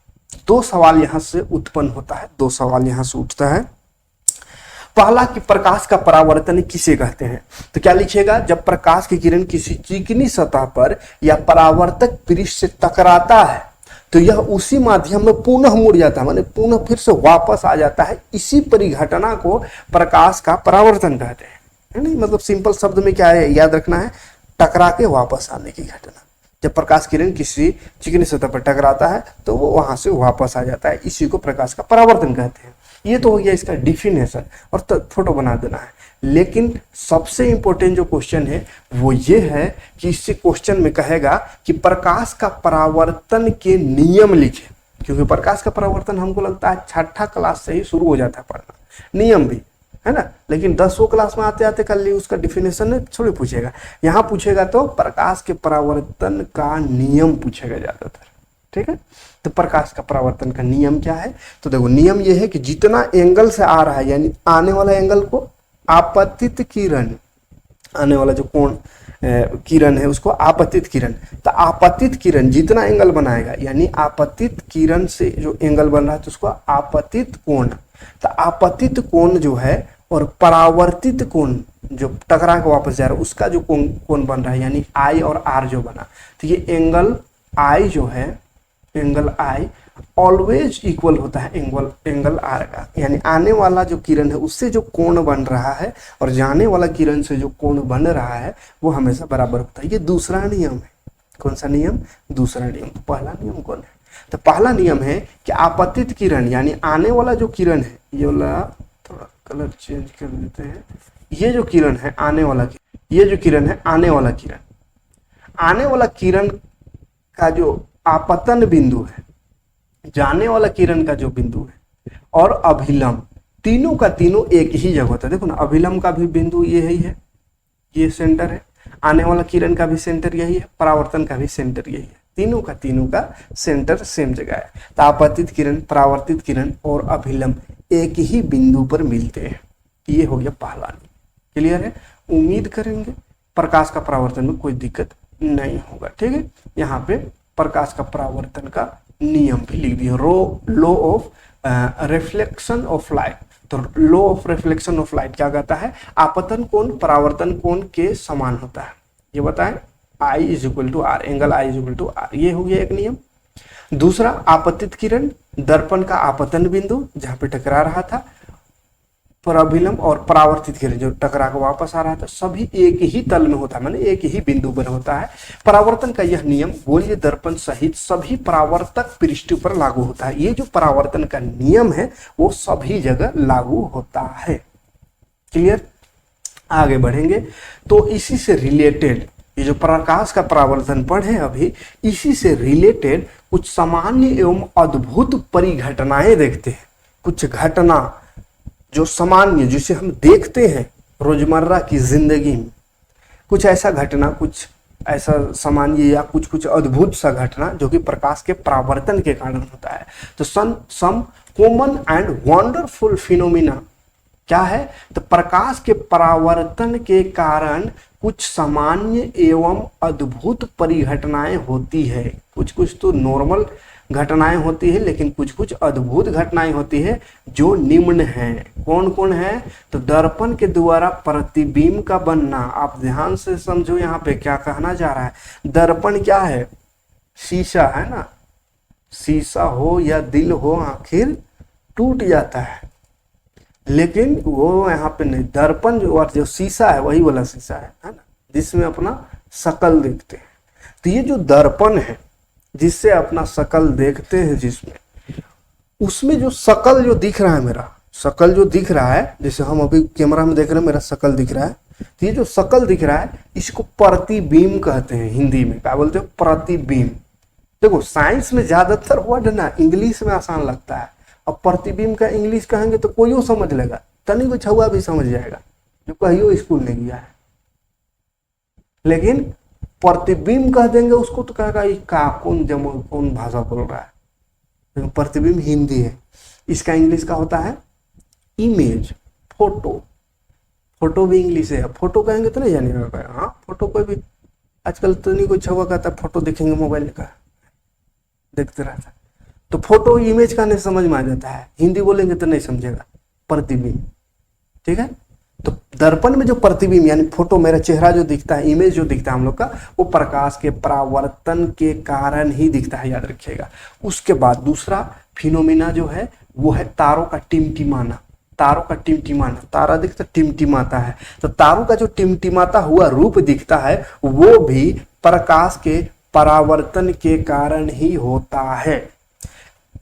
दो सवाल यहाँ से उत्पन्न होता है, दो सवाल यहाँ से उठता है। पहला कि प्रकाश का परावर्तन किसे कहते हैं, तो क्या लिखिएगा, जब प्रकाश की किरण किसी चिकनी सतह पर या परावर्तक पृष्ठ से टकराता है तो यह उसी माध्यम में पुनः मुड़ जाता है, माने पुनः फिर से वापस आ जाता है। इसी परिघटना को प्रकाश का परावर्तन कहते हैं, है नहीं। मतलब सिंपल शब्द में क्या है, याद रखना है, टकरा के वापस आने की घटना। जब प्रकाश किरण किसी चिकनी सतह पर टकराता है तो वो वहां से वापस आ जाता है, इसी को प्रकाश का परावर्तन कहते हैं। ये तो हो गया इसका डिफिनेशन, और फोटो बना देना है। लेकिन सबसे इंपॉर्टेंट जो क्वेश्चन है वो ये है कि इससे क्वेश्चन में कहेगा कि प्रकाश का परावर्तन के नियम लिखे, क्योंकि प्रकाश का परावर्तन हमको लगता है छठा क्लास से ही शुरू हो जाता है पढ़ना, नियम भी है ना, लेकिन 10वीं क्लास में आते आते कर लिए उसका डिफिनेशन थोड़ी पूछेगा। यहाँ पूछेगा तो प्रकाश के परावर्तन का नियम पूछेगा ज्यादातर, ठीक है। तो प्रकाश का परावर्तन का नियम क्या है, तो देखो नियम यह है कि जितना एंगल से आ रहा है, यानी आने वाला एंगल को आपतित किरण, आने वाला जो कोण किरण है उसको आपतित किरण, तो आपतित किरण जितना एंगल बनाएगा, यानी आपतित किरण से जो एंगल बन रहा है तो उसको आपतित कोण, तो आपतित कोण जो है और परावर्तित कोण जो टकरा के वापस जा रहा है उसका जो कोण बन रहा है, यानी आई और आर जो बना, तो ये एंगल आई जो है, एंगल आई ऑलवेज इक्वल होता है एंगल आर का, यानी आने वाला जो किरण है उससे जो कोण बन रहा है और जाने वाला किरण से जो कोण बन रहा है वो हमेशा बराबर होता है। ये दूसरा नियम है। कौन सा नियम? दूसरा नियम। तो पहला नियम कौन है? तो पहला नियम है कि आपतित किरण यानी आने वाला जो किरण है, ये वाला थोड़ा कलर चेंज कर देते हैं, ये जो किरण है आने वाला, ये जो किरण है आने वाला किरण, आने वाला किरण का जो आपतन बिंदु है, जाने वाला किरण का जो बिंदु है और अभिलंब, तीनों का तीनों एक ही जगह होता है। देखो ना, अभिलंब का भी बिंदु ये ही है, ये सेंटर है, आने वाला किरण का भी सेंटर यही है, परावर्तन का भी सेंटर यही है, तीनों का सेंटर सेम जगह है। तो आपतित किरण, परावर्तित किरण और अभिलंब एक ही बिंदु पर मिलते हैं। ये हो गया पहला नियम। क्लियर है? उम्मीद करेंगे प्रकाश का परावर्तन में कोई दिक्कत नहीं होगा। ठीक है, यहाँ पे प्रकाश का परावर्तन का नियम भी लिख दिया, law of reflection of light. तो law of reflection of light क्या कहता है? आपतन कोण परावर्तन कोण के समान होता है। ये बताएं, I is equal to R, angle I is equal to R, ये हो गया एक नियम। दूसरा, आपतित किरण दर्पण का आपतन बिंदु जहां पे टकरा रहा था, पर अभिलंब और परावर्तित किरण जो टकरा कर वापस आ रहा था, सभी एक ही तल में होता है, माने एक ही बिंदु पर होता है। परावर्तन का यह नियम गोलीय दर्पण सहित सभी परावर्तक पृष्ठ पर लागू होता है। ये जो परावर्तन का नियम है वो सभी जगह लागू होता है। क्लियर? आगे बढ़ेंगे तो इसी से रिलेटेड, ये जो प्रकाश का परावर्तन पढ़े अभी, इसी से रिलेटेड कुछ सामान्य एवं अद्भुत परिघटनाएं देखते हैं। कुछ घटना जो सामान्य, जिसे हम देखते हैं रोजमर्रा की जिंदगी में, कुछ ऐसा घटना, कुछ ऐसा सामान्य या कुछ अद्भुत सा घटना जो कि प्रकाश के परावर्तन के कारण होता है। तो some common and wonderful phenomena क्या है? तो प्रकाश के परावर्तन के कारण कुछ सामान्य एवं अद्भुत परिघटनाएं होती है। कुछ तो नॉर्मल घटनाएं होती है, लेकिन कुछ अद्भुत घटनाएं होती है जो निम्न हैं। कौन कौन है? तो दर्पण के द्वारा प्रतिबिंब का बनना। आप ध्यान से समझो यहाँ पे क्या कहना जा रहा है। दर्पण क्या है? शीशा है ना, शीशा हो या दिल हो, आखिर टूट जाता है, लेकिन वो यहाँ पे नहीं। दर्पण जो शीशा है वही वाला शीशा है ना, जिसमें अपना शकल देखते हैं। तो ये जो दर्पण है जिससे अपना शकल देखते हैं, जिसमें उसमें जो शकल जो दिख रहा है, मेरा शकल जो दिख रहा है, जैसे हम अभी कैमरा में देख रहे हैं मेरा शकल दिख रहा है, तो ये जो शकल दिख रहा है इसको प्रतिबिंब कहते हैं। हिंदी में क्या बोलते हैं? प्रतिबिंब। देखो साइंस में ज्यादातर वर्ड ना इंग्लिश में आसान लगता है, अब प्रतिबिंब का इंग्लिश कहेंगे तो कोई समझ लेगा, तनी को छुआ भी समझ जाएगा जो कहियो स्कूल नहीं गया है। लेकिन प्रतिबिंब कह देंगे उसको तो कहेगा ये का कौन भाषा बोल रहा है। लेकिन प्रतिबिंब हिंदी है, इसका इंग्लिश का होता है इमेज, फोटो। फोटो भी इंग्लिश है, फोटो कहेंगे तो नहीं जानेगा। हाँ, फोटो कोई भी आजकल तो नहीं कोई छुआ कहता फोटो देखेंगे मोबाइल का, देखते रहता। तो फोटो इमेज का नहीं समझ में आ जाता है, हिंदी बोलेंगे तो नहीं समझेगा। प्रतिबिंब, ठीक है। तो दर्पण में जो प्रतिबिंब यानी फोटो, मेरा चेहरा जो दिखता है, इमेज जो दिखता है हम लोग का, वो प्रकाश के परावर्तन के कारण ही दिखता है, याद रखिएगा। उसके बाद दूसरा फिनोमिना जो है वो है तारों का टिमटिमाना। तारों का टिमटिमाना, तारा दिखता टिमटिमाता है, तो तारों का जो टिमटिमाता हुआ रूप दिखता है वो भी प्रकाश के परावर्तन के कारण ही होता है।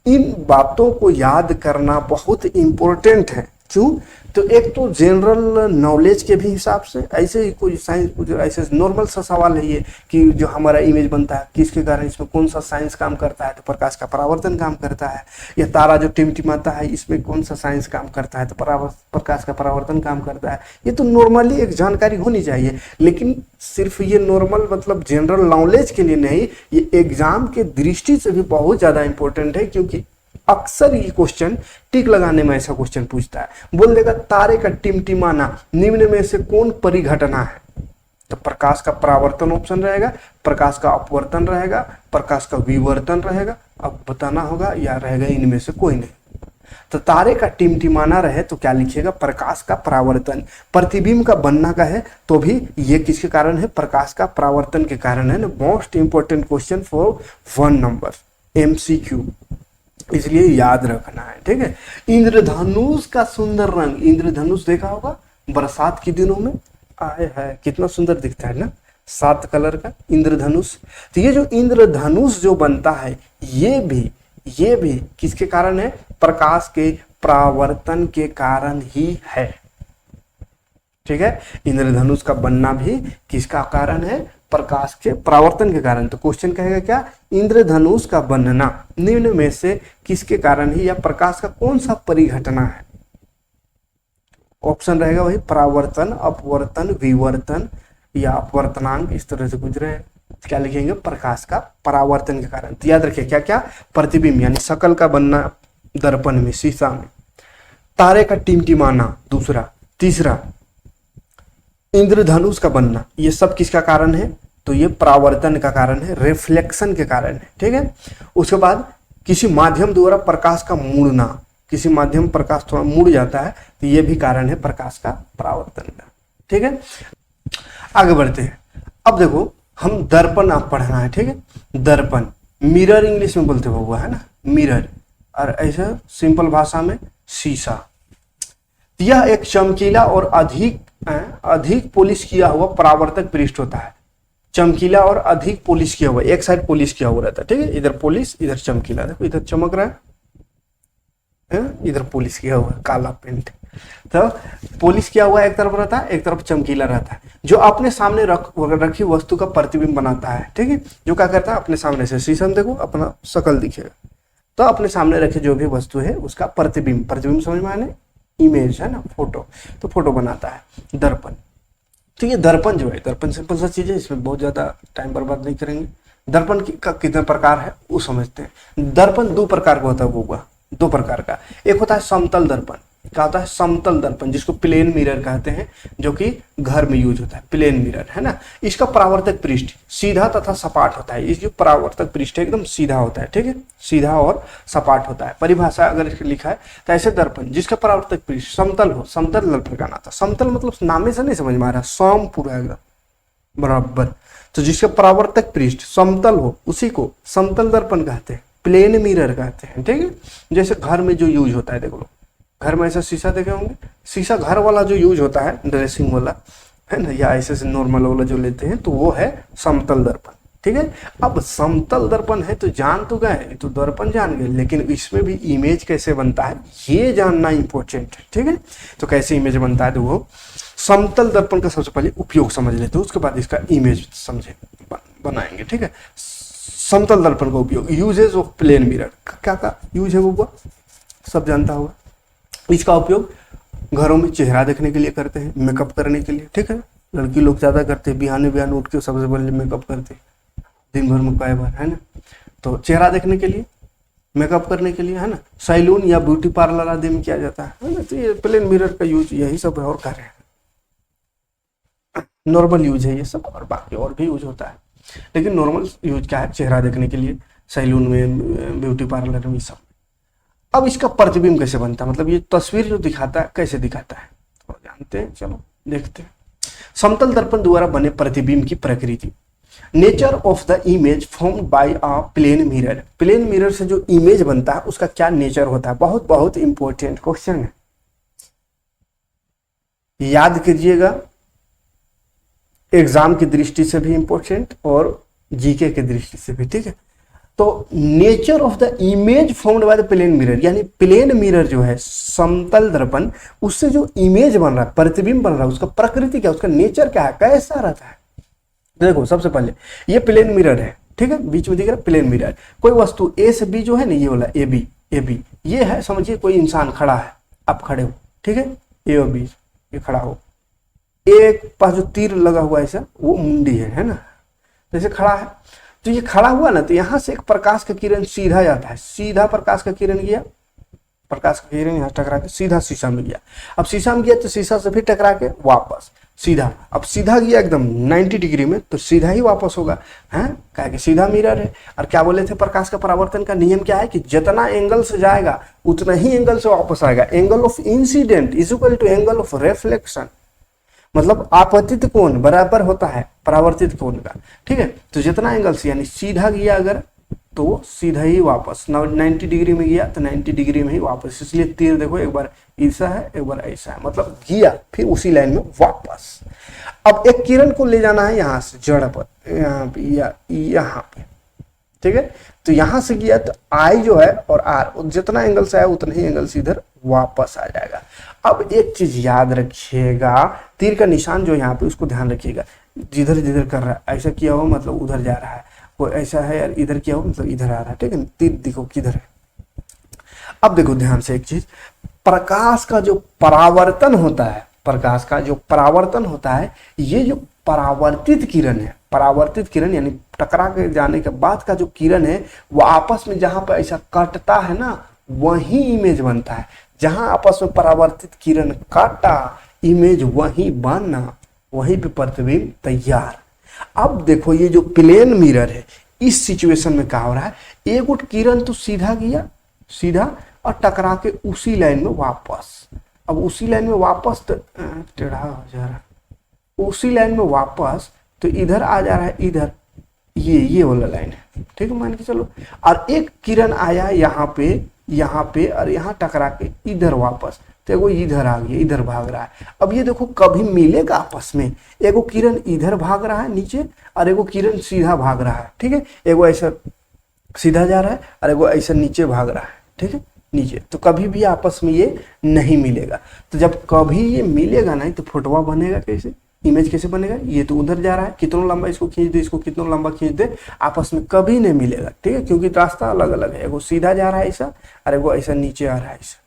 इन बातों को याद करना बहुत इंपॉर्टेंट है। क्यों? तो एक तो जनरल नॉलेज के भी हिसाब से, ऐसे ही कोई साइंस, कुछ ऐसे नॉर्मल सा सवाल है ये कि जो हमारा इमेज बनता है किसके कारण, इसमें कौन सा साइंस काम करता है, तो प्रकाश का परावर्तन काम करता है। या तारा जो टिमटिमाता है इसमें कौन सा साइंस काम करता है, तो प्रकाश का परावर्तन काम करता है। ये तो नॉर्मली एक जानकारी होनी चाहिए, लेकिन सिर्फ ये नॉर्मल मतलब जनरल नॉलेज के लिए नहीं, ये एग्जाम के दृष्टि से भी बहुत ज़्यादा इंपॉर्टेंट है, क्योंकि अक्सर ये क्वेश्चन टिक लगाने में ऐसा क्वेश्चन पूछता है। बोल देगा तारे का टिमटिमाना निम्न में से कौन परिघटना है, तो प्रकाश का परावर्तन ऑप्शन रहेगा, प्रकाश का अपवर्तन रहेगा, प्रकाश का विवर्तन रहेगा। अब बताना होगा या रहेगा इनमें से कोई नहीं। तो तारे का टिमटिमाना रहे तो क्या लिखिएगा, प्रकाश का परावर्तन। प्रतिबिंब का बनना का है तो भी ये किसके कारण है, प्रकाश का परावर्तन के कारण है ना। Most important question for 1 number MCQ, इसलिए याद रखना है, ठीक है। इंद्रधनुष का सुंदर रंग, इंद्रधनुष देखा होगा बरसात के दिनों में, आए है कितना सुंदर दिखता है ना, 7 कलर का इंद्रधनुष। तो ये जो इंद्रधनुष जो बनता है ये भी किसके कारण है, प्रकाश के परावर्तन के कारण ही है, ठीक है। इंद्रधनुष का बनना भी किसका कारण है, प्रकाश के परावर्तन के कारण। तो क्वेश्चन कहेगा क्या, इंद्रधनुष का बनना निम्न में से किसके कारण ही, या प्रकाश का कौन सा परिघटना है। ऑप्शन रहेगा वही परावर्तन, अपवर्तन, विवर्तन या अपवर्तनांक, इस तरह से गुजरे। क्या लिखेंगे, प्रकाश का परावर्तन के कारण। तो याद रखिए क्या क्या, प्रतिबिंब यानी शकल का बनना दर्पण में, शीशा में, तारे का टिमटिमाना दूसरा, तीसरा इंद्रधनुष का बनना, ये सब किसका कारण है, तो ये परावर्तन का कारण है, रिफ्लेक्शन के कारण है, ठीक है। उसके बाद किसी माध्यम द्वारा प्रकाश का मुड़ना, किसी माध्यम प्रकाश थोड़ा मुड़ जाता है तो ये भी कारण है प्रकाश का परावर्तन का, ठीक है। आगे बढ़ते हैं। अब देखो हम दर्पण आप पढ़ना है, ठीक है। दर्पण, मिरर इंग्लिश में बोलते हुआ है ना, मिरर, और ऐसा सिंपल भाषा में शीशा। यह एक चमकीला और अधिक पॉलिश किया हुआ परावर्तक पृष्ठ होता है। चमकीला और अधिक पॉलिश किया हुआ, एक साइड पॉलिश किया हुआ रहता है, ठीक है। इधर पॉलिश, इधर चमकीला, देखो इधर चमक रहा है, इधर पॉलिश किया हुआ काला पेंट। तो पॉलिश किया हुआ एक तरफ रहता है, एक तरफ चमकीला रहता है, जो अपने सामने रखी वस्तु का प्रतिबिंब बनाता है, ठीक है। जो क्या करता है, अपने सामने से शीशा में देखो अपना शकल दिखेगा, तो अपने सामने रखे जो भी वस्तु है उसका प्रतिबिंब, प्रतिबिंब समझ में आने, इमेज है ना, फोटो, तो फोटो बनाता है दर्पण। तो ये दर्पण जो है, दर्पण सिंपल सा चीज है, इसमें बहुत ज्यादा टाइम बर्बाद नहीं करेंगे। दर्पण का कितने प्रकार है वो समझते हैं। दर्पण 2 प्रकार का होता है, वो 2 प्रकार का। एक होता है समतल दर्पण, क्या होता है, समतल दर्पण, जिसको प्लेन मिरर कहते हैं, जो कि घर में यूज होता है, प्लेन मिरर है ना। इसका परावर्तक पृष्ठ सीधा तथा सपाट होता है, इसकी परावर्तक पृष्ठ एकदम सीधा होता है, ठीक है, सीधा और सपाट होता है। परिभाषा अगर लिखा है तो ऐसे दर्पण जिसका परावर्तक पृष्ठ समतल हो, समतल दर्पण का नाम था। समतल मतलब नामे से नहीं समझ में आ रहा, सम पूरा एकदम बराबर, तो जिसका परावर्तक पृष्ठ समतल हो उसी को समतल दर्पण कहते हैं, प्लेन मिरर कहते हैं, ठीक है। जैसे घर में जो यूज होता है, देख लो घर में ऐसा शीशा देखे होंगे, शीशा घर वाला जो यूज होता है ड्रेसिंग वाला है ना, या ऐसे से नॉर्मल वाला जो लेते हैं, तो वो है समतल दर्पण, ठीक है। अब समतल दर्पण है तो जान तो गए, तो दर्पण जान गए, लेकिन इसमें भी इमेज कैसे बनता है ये जानना इंपॉर्टेंट है, ठीक है। तो कैसे इमेज बनता है, तो वो समतल दर्पण का सबसे पहले उपयोग समझ लेते हैं, उसके बाद इसका इमेज समझे बनाएंगे, ठीक है। समतल दर्पण का उपयोग, यूजेज ऑफ प्लेन मिरर, क्या क्या यूज है वो सब जानता होगा। इसका उपयोग घरों में चेहरा देखने के लिए करते हैं, मेकअप करने के लिए, ठीक है। लड़की लोग ज्यादा करते हैं, बिहान उठ के सबसे पहले मेकअप करते हैं, दिन भर में कई बार, है ना। तो चेहरा देखने के लिए, मेकअप करने के लिए, है ना। सैलून या ब्यूटी पार्लर आदि में किया जाता है ना। तो ये प्लेन मिरर का यूज यही सब है, और कार्य है, नॉर्मल यूज है ये सब, और बाकी और भी यूज होता है, लेकिन नॉर्मल यूज क्या है, चेहरा देखने के लिए, सैलून में, ब्यूटी पार्लर में, सब। अब इसका प्रतिबिंब कैसे बनता है, मतलब ये तस्वीर जो दिखाता है कैसे दिखाता है, तो जानते हैं, चलो देखते हैं। समतल दर्पण द्वारा बने प्रतिबिंब की प्रकृति, nature of the image formed by a plane mirror. Plane mirror से जो इमेज बनता है उसका क्या नेचर होता है, बहुत बहुत इंपॉर्टेंट क्वेश्चन है, याद कीजिएगा। एग्जाम की दृष्टि से भी इंपॉर्टेंट और जीके की दृष्टि से भी, ठीक है। तो nature of the image formed by the plane mirror, यानी प्लेन मिरर जो है समतल दर्पण, उससे जो इमेज बन रहा है, प्रतिबिंब बन रहा है, उसका प्रकृति क्या है, उसका नेचर क्या है, कैसा रहता है। देखो सबसे पहले ये प्लेन मिरर है, ठीक है, बीच में दिख रहा है प्लेन मिरर। कोई वस्तु ए से बी जो है ना, ये वाला ए बी ये है, समझिए कोई इंसान खड़ा है, आप खड़े हो, ठीक है, ए और बी ये खड़ा हो, एक पास जो तीर लगा हुआ है ऐसा, वो मुंडी है ना, जैसे खड़ा है, तो ये खड़ा हुआ ना, तो यहां से एक प्रकाश का किरण सीधा जाता है, सीधा प्रकाश का किरण गया, प्रकाश का किरण यहाँ टकरा के सीधा शीशा में गया। अब शीशा में गया तो शीशा से फिर टकरा के वापस सीधा, अब सीधा गया एकदम 90 डिग्री में, तो सीधा ही वापस होगा, है क्या कि सीधा मिरर है। और क्या बोले थे, प्रकाश का परावर्तन का नियम क्या है कि जितना एंगल से जाएगा उतना ही एंगल से वापस आएगा। Angle of incident is equal to angle of reflection, मतलब आपतित कोण बराबर होता है परावर्तित कोण का, ठीक है। तो जितना एंगल से, यानी सीधा गया अगर तो सीधा ही वापस, 90 डिग्री में गया तो 90 डिग्री में ही वापस, इसलिए तीर देखो एक बार ऐसा है एक बार ऐसा है, मतलब गया फिर उसी लाइन में वापस। अब एक किरण को ले जाना है यहाँ से जड़ पर, यहाँ पे या यहाँ पे, ठीक है, तो यहां से गया तो आई जो है और आर, जितना एंगल से आया उतना ही एंगल से इधर वापस आ जाएगा। अब एक चीज याद रखिएगा, तीर का निशान जो यहाँ पे उसको ध्यान रखिएगा, जिधर जिधर कर रहा है, ऐसा किया हो मतलब उधर जा रहा है, कोई ऐसा है यार इधर किया हो मतलब इधर आ रहा है, ठीक है, तीर देखो किधर है। अब देखो ध्यान से एक चीज, प्रकाश का जो परावर्तन होता है, प्रकाश का जो परावर्तन होता है, ये जो परावर्तित किरण है, परावर्तित किरण यानी टकरा के जाने के बाद का जो किरण है, वो आपस में जहां पर ऐसा कटता है ना, वही इमेज बनता है। जहां आपस में परावर्तित किरण काटा, इमेज वही बनना, वहीं पे प्रतिबिंब तैयार। अब देखो ये जो प्लेन मिरर है, इस सिचुएशन में क्या हो रहा है, एक उठ किरण तो सीधा गया, सीधा और टकरा के उसी लाइन में वापस। अब उसी लाइन में वापस तो टेढ़ा हो जा रहा है, उसी लाइन में वापस तो इधर आ जा रहा है, इधर ये वाला लाइन है, ठीक है, मान के चलो। और एक किरण आया यहाँ पे और यहाँ टकरा के इधर वापस, तो एगो इधर आ गया, इधर भाग रहा है। अब ये देखो कभी मिलेगा आपस में, एगो किरण इधर भाग रहा है नीचे और एगो किरण सीधा भाग रहा है, ठीक है, एगो ऐसा सीधा जा रहा है और एगो ऐसा नीचे भाग रहा है, ठीक है, नीचे, तो कभी भी आपस में ये नहीं मिलेगा। तो जब कभी ये मिलेगा नहीं तो फोटोआ बनेगा कैसे, इमेज कैसे बनेगा, ये तो उधर जा रहा है, कितना लंबा इसको खींच दे, इसको कितना लंबा खींच दे, आपस में कभी नहीं मिलेगा, ठीक है, क्योंकि रास्ता अलग अलग है, एगो सीधा जा रहा है ऐसा और एगो ऐसा नीचे आ रहा है ऐसा,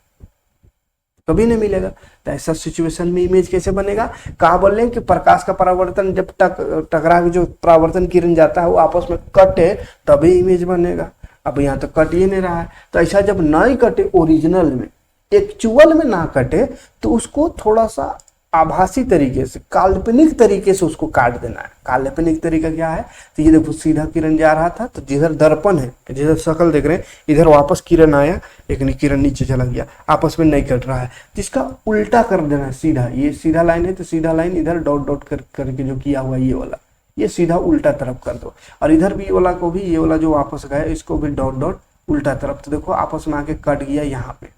कभी नहीं मिलेगा। तो ऐसा सिचुएशन में इमेज कैसे बनेगा, कहा बोल रहे हैं कि प्रकाश का परावर्तन जब टकरा के जो परावर्तन किरण जाता है वो आपस में कटे तभी इमेज बनेगा। अब यहाँ तो कट ही नहीं रहा है, तो ऐसा जब नहीं कटे ओरिजिनल में, एक्चुअल में ना कटे, तो उसको थोड़ा सा आभासी तरीके से, काल्पनिक तरीके से उसको काट देना है। काल्पनिक तरीका क्या है, तो ये देखो सीधा किरण जा रहा था, तो जिधर दर्पण है, जिधर शक्ल देख रहे हैं, इधर वापस किरण आया, एक किरण नीचे चला गया, आपस में नहीं कट रहा है, तो इसका उल्टा कर देना है सीधा। ये सीधा लाइन है तो सीधा लाइन इधर डॉट डॉट करके जो किया हुआ ये वाला, ये सीधा उल्टा तरफ कर दो, और इधर भी ये वाला को भी, ये वाला जो वापस गया इसको भी डॉट डॉट उल्टा तरफ, तो देखो आपस में आके कट गया, यहाँ पे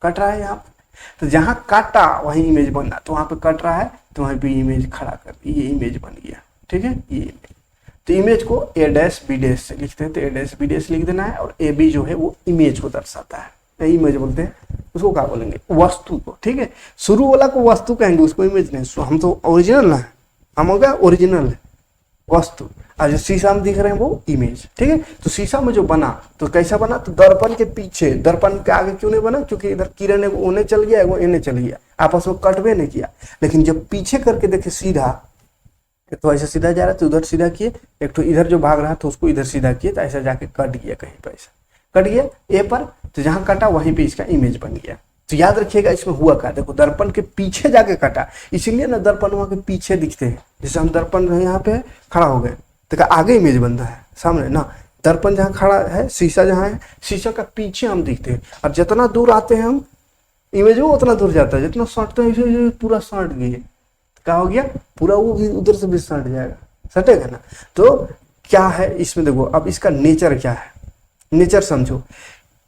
कट रहा है, यहाँ पे, तो जहां काटा वहीं इमेज बनना, तो वहां पे कट रहा है तो वहीं पे इमेज खड़ा कर दी, ये इमेज बन गया, ठीक है, ये इमेज। तो इमेज को ए डैश बी डैश से लिखते हैं, तो ए डैश बी डैश लिख देना है, और ए बी जो है वो इमेज को दर्शाता है, इमेज बोलते हैं उसको, क्या बोलेंगे, वस्तु को, ठीक है, शुरू वाला को वस्तु कहेंगे, उसको इमेज नहीं, हम तो ओरिजिनल ना है, हम हो गया ओरिजिनल है वस्तु, और जो शीशा में दिख रहे हैं वो इमेज, ठीक है। तो शीशा में जो बना तो कैसा बना, तो दर्पण के पीछे, दर्पण के आगे क्यों नहीं बना, क्योंकि इधर किरण एगो ओने चल गया, एगो एने चल गया, आपस में कटवे नहीं किया। लेकिन जब पीछे करके देखे सीधा, तो ऐसा सीधा जा रहा है तो उधर सीधा किए, एक तो इधर जो भाग रहा था उसको इधर सीधा किए, तो ऐसा जाके कट गया, कहीं पर ऐसा कट गया ए पर, तो जहां कटा वहीं पे इसका इमेज बन गया। तो याद रखिएगा इसमें हुआ क्या, देखो दर्पण के पीछे जाके कटा, इसीलिए ना दर्पण वहां के पीछे दिखते हैं, जैसे हम दर्पण यहाँ पे खड़ा हो गए तो आगे इमेज बनता है सामने ना, दर्पण जहाँ खड़ा है, शीशा जहाँ है, शीशा का पीछे हम दिखते हैं, और जितना दूर आते हैं हम इमेज वो उतना दूर जाता है, जितना सटते हैं पूरा सट गए, क्या हो गया, पूरा वो भी उधर से भी सट जाएगा, सटेगा ना। तो क्या है इसमें देखो, अब इसका नेचर क्या है, नेचर समझो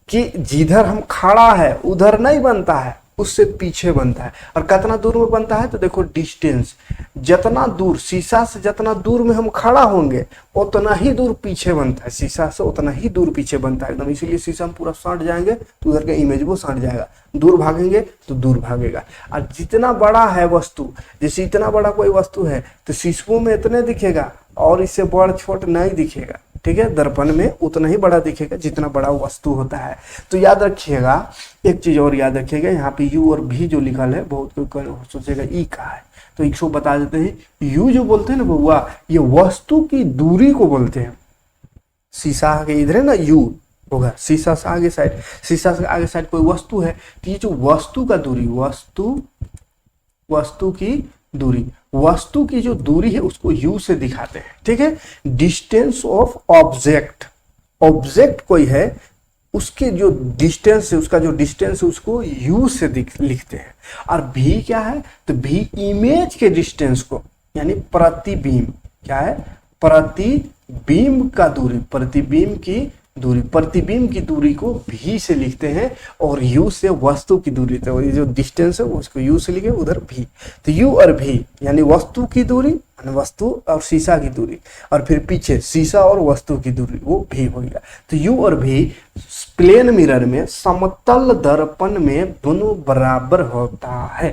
कि जिधर हम खड़ा है उधर नहीं बनता है, उससे पीछे बनता है। और कितना दूर में बनता है तो देखो डिस्टेंस, जितना दूर शीशा से जितना दूर में हम खड़ा होंगे उतना ही दूर पीछे बनता है, शीशा से उतना ही दूर पीछे बनता है एकदम। इसीलिए शीशा में पूरा सट जाएंगे तो उधर का इमेज वो सट जाएगा, दूर भागेंगे तो दूर भागेगा। और जितना बड़ा है वस्तु, जैसे इतना बड़ा कोई वस्तु है तो शीशों में इतने दिखेगा और इससे बड़ छोट नहीं दिखेगा, ठीक है। दर्पण में उतना ही बड़ा दिखेगा जितना बड़ा वस्तु होता है। तो याद रखिएगा, एक चीज और याद रखिएगा, यहाँ पे यू और भी जो लिखल है बहुत कोई सोचेगा ई का है, तो इसको बता देते हैं। यू जो बोलते हैं ना बउआ, ये वस्तु की दूरी को बोलते हैं। शीशा के इधर है ना यू होगा, शीशा से आगे साइड, शीशा से आगे साइड कोई वस्तु है तो ये जो वस्तु का दूरी, वस्तु की दूरी, वस्तु की जो दूरी है उसको यू से दिखाते हैं, ठीक है। डिस्टेंस ऑफ ऑब्जेक्ट, ऑब्जेक्ट कोई है उसके जो डिस्टेंस है, उसका जो डिस्टेंस है उसको यू से लिखते हैं। और भी क्या है तो भी इमेज के डिस्टेंस को, यानी प्रतिबिंब, क्या है प्रतिबिंब का दूरी, प्रतिबिंब की दूरी, प्रतिबिंब की दूरी को भी से लिखते हैं और यू से वस्तु की दूरी, तो ये जो डिस्टेंस है उसको यू से लिखे, उधर भी। तो यू और भी यानी वस्तु की दूरी, वस्तु और शीशा की दूरी, और फिर पीछे शीशा और वस्तु की दूरी वो भी हो गया। तो यू और भी प्लेन मिरर में, समतल दर्पण में दोनों बराबर होता है।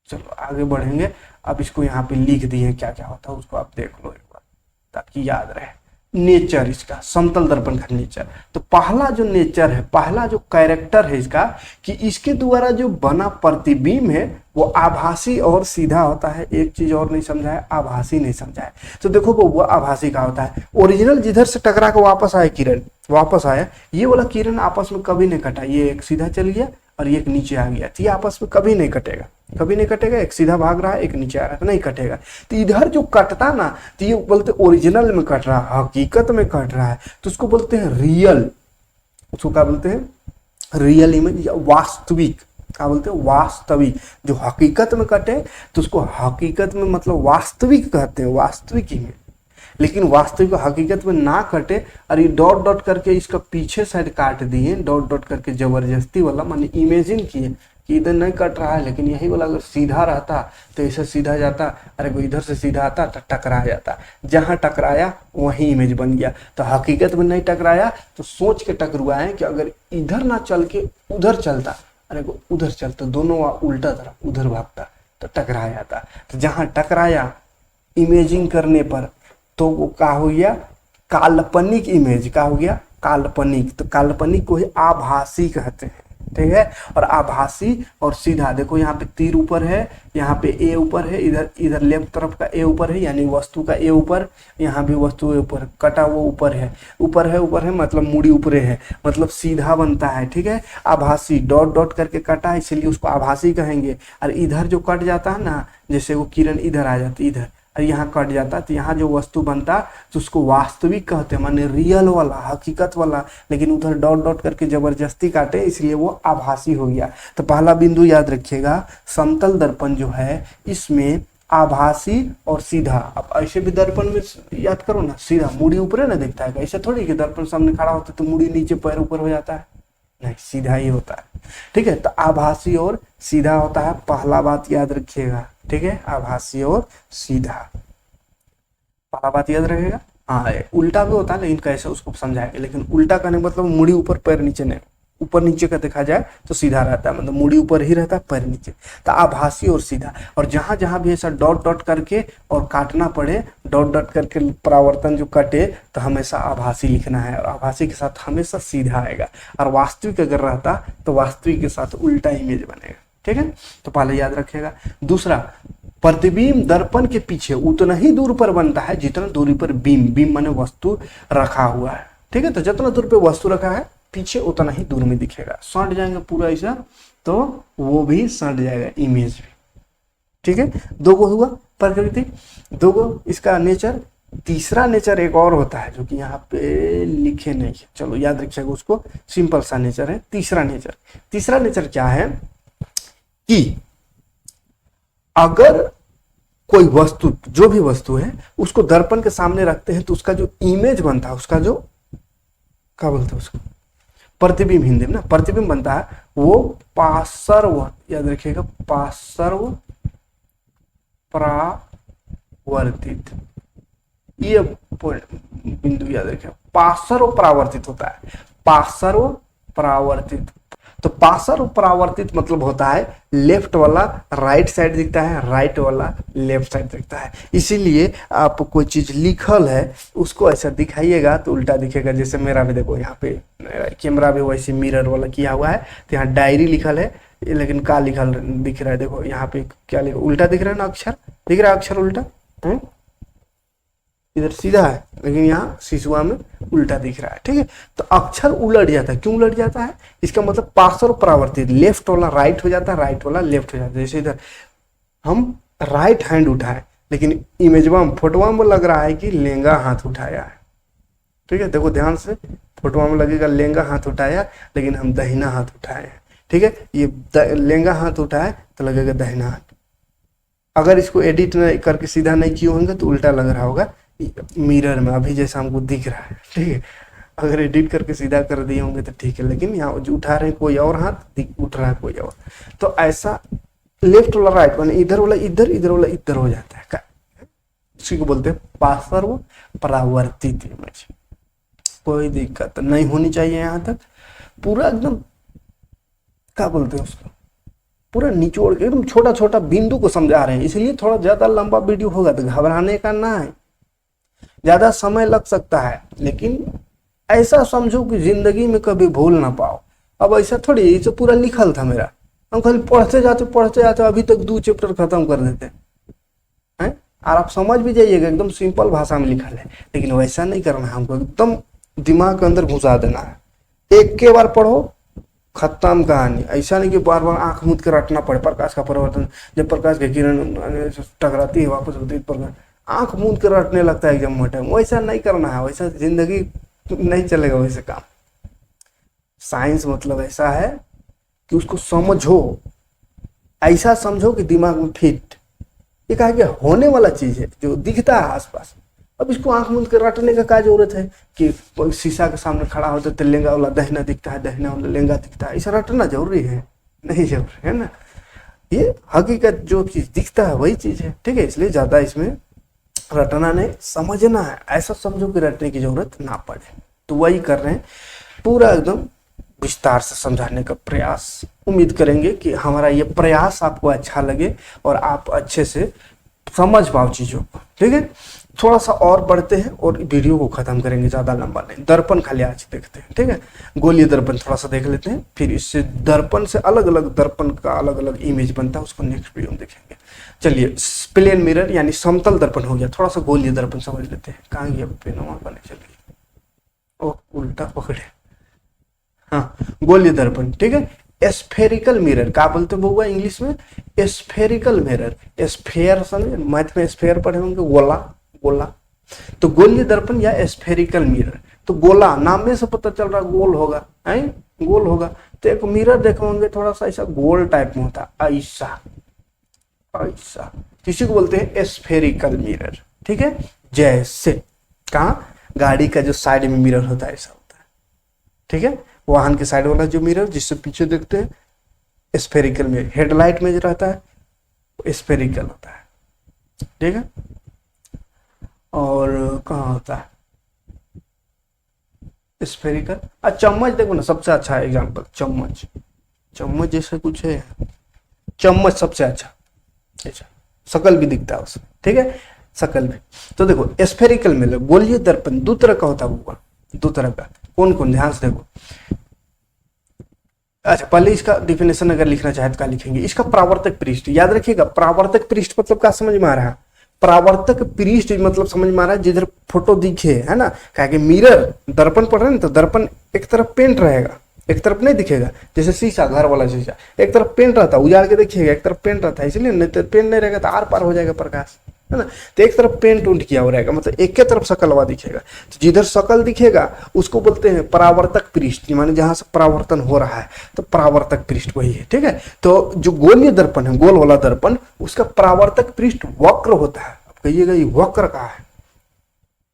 चलो आगे बढ़ेंगे। अब इसको यहाँ पे लिख दिए क्या क्या होता है उसको आप देख लो एक बार ताकि याद रहे। नेचर इसका, समतल दर्पण का नेचर, तो पहला जो नेचर है, पहला जो कैरेक्टर है इसका, कि इसके द्वारा जो बना प्रतिबिंब है वो आभासी और सीधा होता है। एक चीज और नहीं समझा है, आभासी नहीं समझा है। तो देखो वो आभासी का होता है, ओरिजिनल जिधर से टकरा के वापस आया किरण, वापस आया, ये वाला किरण आपस में कभी नहीं कटा, ये एक सीधा चल गया और ये एक नीचे आ गया, तो ये आपस में कभी नहीं कटेगा, कभी नहीं कटेगा। एक सीधा भाग रहा है, एक नीचे आ रहा है, नहीं कटेगा। तो इधर जो कटता ना, तो ये बोलते ओरिजिनल में कट रहा है, हकीकत में कट रहा है, तो उसको बोलते हैं रियल। उसको क्या बोलते हैं? रियल इमेज या वास्तविक। क्या बोलते हैं? वास्तविक। जो हकीकत में कटे तो उसको हकीकत में मतलब वास्तविक कहते हैं, वास्तविक इमेज। लेकिन वास्तविक हकीकत में ना कटे, और ये डॉट डॉट करके इसका पीछे साइड काट दिए, डॉट डॉट करके जबरदस्ती वाला, माने इमेजिन किए कि इधर नहीं कट रहा है, लेकिन यही वाला अगर सीधा रहता तो ऐसे सीधा जाता, अरे वो इधर से सीधा आता तो टकरा जाता। जहां टकराया वही इमेज बन गया। तो हकीकत में नहीं टकराया तो सोच के टकराए कि अगर इधर ना चल के उधर चलता, अरे वो उधर चलता, दोनों उल्टा तरफ उधर भागता तो टकरा जाता। तो जहां टकराया इमेजिंग करने पर तो वो क्या हो गया? काल्पनिक इमेज। क्या हो गया? काल्पनिक। तो काल्पनिक को ही आभासी कहते हैं, ठीक है। और आभासी और सीधा, देखो यहाँ पे तीर ऊपर है, यहाँ पे ए ऊपर है, इधर इधर लेफ्ट तरफ का ए ऊपर है, यानी वस्तु का ए ऊपर, यहाँ भी वस्तु ए ऊपर, कटा वो ऊपर है, ऊपर है, ऊपर है मतलब मुड़ी ऊपरे है, मतलब सीधा बनता है, ठीक है। आभासी डॉट डॉट करके कटा है इसलिए उसको आभासी कहेंगे। और इधर जो कट जाता है ना, जैसे वो किरण इधर आ जाती इधर, और यहाँ कट जाता तो यहाँ जो वस्तु बनता तो उसको वास्तविक कहते हैं, माने रियल वाला, हकीकत वाला। लेकिन उधर डॉट डॉट करके जबरदस्ती काटे इसलिए वो आभासी हो गया। तो पहला बिंदु याद रखिएगा, समतल दर्पण जो है इसमें आभासी और सीधा। अब ऐसे भी दर्पण में याद करो ना, सीधा मुड़ी ऊपर ना दिखता है, ऐसा थोड़ी कि दर्पण सामने खड़ा होता तो मुड़ी नीचे पैर ऊपर हो जाता है, नहीं, सीधा ही होता है, ठीक है। तो आभासी और सीधा होता है, पहला बात याद रखिएगा, ठीक है। आभासी और सीधा, पहला बात याद रखिएगा। हाँ, उल्टा भी होता है लेकिन कैसे उसको समझाएंगे। लेकिन उल्टा करने मतलब मुड़ी ऊपर पैर नीचे नहीं, ऊपर नीचे का देखा जाए तो सीधा रहता है, मतलब मुड़ी ऊपर ही रहता है पैर नीचे। तो आभासी और सीधा, और जहां जहां भी ऐसा डॉट डॉट करके और काटना पड़े, डॉट डॉट करके परावर्तन जो कटे, तो हमेशा आभासी लिखना है, और आभासी के साथ हमेशा सीधा आएगा। और वास्तविक अगर रहता तो वास्तविक के साथ उल्टा इमेज बनेगा, ठीक है। तो पहले याद रखिएगा। दूसरा, प्रतिबिंब दर्पण के पीछे उतना ही दूर पर बनता है जितना दूरी पर बीम, बीम माने वस्तु रखा हुआ है, ठीक है। तो जितना दूर पे वस्तु रखा है पीछे उतना ही दूर में दिखेगा। सट जाएंगे पूरा ऐसा तो वो भी सट जाएगा इमेज भी, ठीक है। दो गो हुआ प्रकृति, दो गो इसका नेचर। तीसरा नेचर एक और होता है जो कि यहाँ पे लिखे नहीं है, चलो याद रखिएगा उसको, सिंपल सा नेचर है तीसरा नेचर। तीसरा नेचर क्या है कि अगर कोई वस्तु, जो भी वस्तु है, उसको दर्पण के सामने रखते हैं तो उसका जो इमेज बनता है, उसका जो क्या बोलते हैं उसको, प्रतिबिंब हिंदी में ना, प्रतिबिंब बनता है वो पार्श्व, याद रखिएगा, पार्श्व परावर्तित, ये बिंदु याद रखिए, पार्श्व परावर्तित होता है, पार्श्व परावर्तित। तो पार्श्व परावर्तित मतलब होता है लेफ्ट वाला राइट साइड दिखता है, राइट वाला लेफ्ट साइड दिखता है। इसीलिए आप कोई चीज लिखल है उसको ऐसा दिखाइएगा तो उल्टा दिखेगा। जैसे मेरा भी देखो यहाँ पे कैमरा भी वैसे मिरर वाला किया हुआ है, तो यहाँ डायरी लिखल है, लेकिन का लिखल दिख रहा है, देखो यहाँ पे क्या लिखा, उल्टा दिख रहा है ना, अक्षर दिख रहा है, अक्षर उल्टा है, इधर सीधा है लेकिन यहाँ शिशुआ में उल्टा दिख रहा है। ठीक है, तो अक्षर उलट जाता है। क्यों उलट जाता है? इसका मतलब पार्श्व परावर्तित, लेफ्ट वाला राइट हो जाता है, राइट वाला लेफ्ट हो जाता है। जैसे इधर हम राइट हैंड उठाए लेकिन इमेजवा में फोटोवा में लग रहा है कि लेंगा हाथ उठाया है। ठीक है, देखो ध्यान से, फोटोवा में लगेगा लेंगा हाथ उठाया लेकिन हम दहिना हाथ उठाए हैं। ठीक है, ये लेंगा हाथ उठाए तो लगेगा दहिना हाथ। अगर इसको एडिट नहीं करके सीधा नहीं किए होंगे तो उल्टा लग रहा होगा मिरर में, अभी जैसा हमको दिख रहा है। ठीक है, अगर एडिट करके सीधा कर दिए होंगे तो ठीक है, लेकिन यहाँ जो उठा रहे हैं कोई और हाथ, उठ रहा है कोई और। तो ऐसा लेफ्ट वाला राइट माने इधर वाला इधर, इधर वाला इधर हो जाता है, इसी को बोलते हैं पार्श्व परावर्तित इमेज। कोई दिक्कत नहीं होनी चाहिए यहाँ तक, पूरा एकदम क्या बोलते हैं उसको, पूरा निचोड़ के एकदम छोटा छोटा बिंदु को समझा रहे हैं। इसलिए थोड़ा ज्यादा लंबा वीडियो होगा तो घबराने का ना है, ज्यादा समय लग सकता है, लेकिन ऐसा समझो कि जिंदगी में कभी भूल ना पाओ। अब ऐसा थोड़ी, इसे पूरा लिखल था मेरा, हम खाली पढ़ते जाते अभी तक 2 चैप्टर खत्म कर देते हैं, और आप समझ भी जाइएगा, एकदम सिंपल भाषा में लिखल है। लेकिन वैसा नहीं करना है, हमको एकदम दिमाग के अंदर घुसा देना है। एक के बार पढ़ो, खत्म कहानी। ऐसा नहीं कि बार बार आंख मूंद के रटना पड़े। प्रकाश का परिवर्तन, जब प्रकाश की किरण टकराती है वापस होती है, आंख मूंद के रटने लगता है एकदम मोटा। वैसा नहीं करना है, वैसा जिंदगी नहीं चलेगा वैसे काम। साइंस मतलब ऐसा है कि उसको समझो, ऐसा समझो कि दिमाग में फिट। ये कहा कि होने वाला चीज है जो दिखता है आसपास। अब इसको आंख मूंद के रटने का क्या जरूरत है कि शीशा के सामने खड़ा होता है तो लेंगा वाला दहिना दिखता है, दहिना वाला लेंगा दिखता है, ऐसा रटना जरूरी है? नहीं जरूरी है ना। ये हकीकत जो चीज दिखता है वही चीज है। ठीक है, इसलिए ज्यादा इसमें रटना नहीं, समझना है। ऐसा समझो कि रटने की जरूरत ना पड़े। तो वही कर रहे हैं, पूरा एकदम विस्तार से समझाने का प्रयास। उम्मीद करेंगे कि हमारा ये प्रयास आपको अच्छा लगे और आप अच्छे से समझ पाओ चीजों को। ठीक है, थोड़ा सा और बढ़ते हैं और वीडियो को खत्म करेंगे, ज्यादा लंबा नहीं। दर्पण खाली आज देखते हैं। ठीक है, गोलीय दर्पण थोड़ा सा देख लेते हैं, फिर इससे दर्पण से अलग अलग दर्पण का अलग अलग इमेज बनता है, उसको नेक्स्ट वीडियो में देखेंगे। चलिए, प्लेन मिरर यानी समतल दर्पण हो गया, थोड़ा सा गोलीय दर्पण समझ लेते हैं। कहाँ गया पेनवा बने, चलिए, ओ उल्टा पकड़े। हाँ, गोलीय दर्पण। ठीक है, स्फेरिकल मिरर क्या बोलते हैं इंग्लिश में? Spherical mirror. स्फेयर समझे, मैथ में स्फेयर पढ़े होंगे, गोला गोला। तो गोलीय दर्पण या स्फेरिकल मिरर, तो गोला नाम में से पता चल रहा गोल होगा, है गोल होगा। तो एक मिरर देखोगे थोड़ा सा ऐसा गोल टाइप में होता है, ऐसा ऐसा, किसी को बोलते हैं स्फेरिकल मिरर। ठीक है, जैसे कहाँ गाड़ी का जो साइड में मिरर होता है ऐसा होता है। ठीक है, वाहन के साइड वाला जो मिरर जिससे पीछे देखते हैं, स्फेरिकल मिरर। हेडलाइट में जो रहता है स्फेरिकल होता है। ठीक है, और कहाँ होता है स्फेरिकल? चम्मच देखो ना, सबसे अच्छा एग्जांपल चम्मच। चम्मच जैसे कुछ है, चम्मच सबसे अच्छा शकल भी दिखता है उसमें। ठीक है, शकल में। तो देखो स्फेरिकल मिरर, गोलीय दर्पण 2 तरह का होता है, 2 तरह का। कौन कौन, ध्यान से देखो। अच्छा, पहले इसका डिफिनेशन अगर लिखना चाहे तो क्या लिखेंगे? इसका परावर्तक पृष्ठ, याद रखिएगा। परावर्तक पृष्ठ मतलब क्या समझ में आ रहा है? परावर्तक पृष्ठ मतलब समझ में आ रहा है जिधर फोटो दिखे, है ना। क्या कि मिरर दर्पण पड़ रहा है ना, तो दर्पण एक तरफ पेंट रहेगा, एक तरफ नहीं दिखेगा। जैसे शीशा, घर वाला शीशा, एक तरफ पेंट रहता है, उजाड़ के देखिएगा एक तरफ पेंट रहता है, इसलिए नहीं तो पेंट नहीं रहेगा तो आर पार हो जाएगा प्रकाश, है ना। तो एक तरफ पेंट उंट किया हो रहेगा, मतलब एक के तरफ शकलवा दिखेगा। तो जिधर शकल दिखेगा उसको बोलते हैं परावर्तक पृष्ठ, माने जहां से परावर्तन हो रहा है, तो परावर्तक पृष्ठ वही है। ठीक है, तो जो गोलीय दर्पण है, गोल वाला दर्पण, उसका परावर्तक पृष्ठ वक्र होता है। अब कहिएगा ये वक्र का है,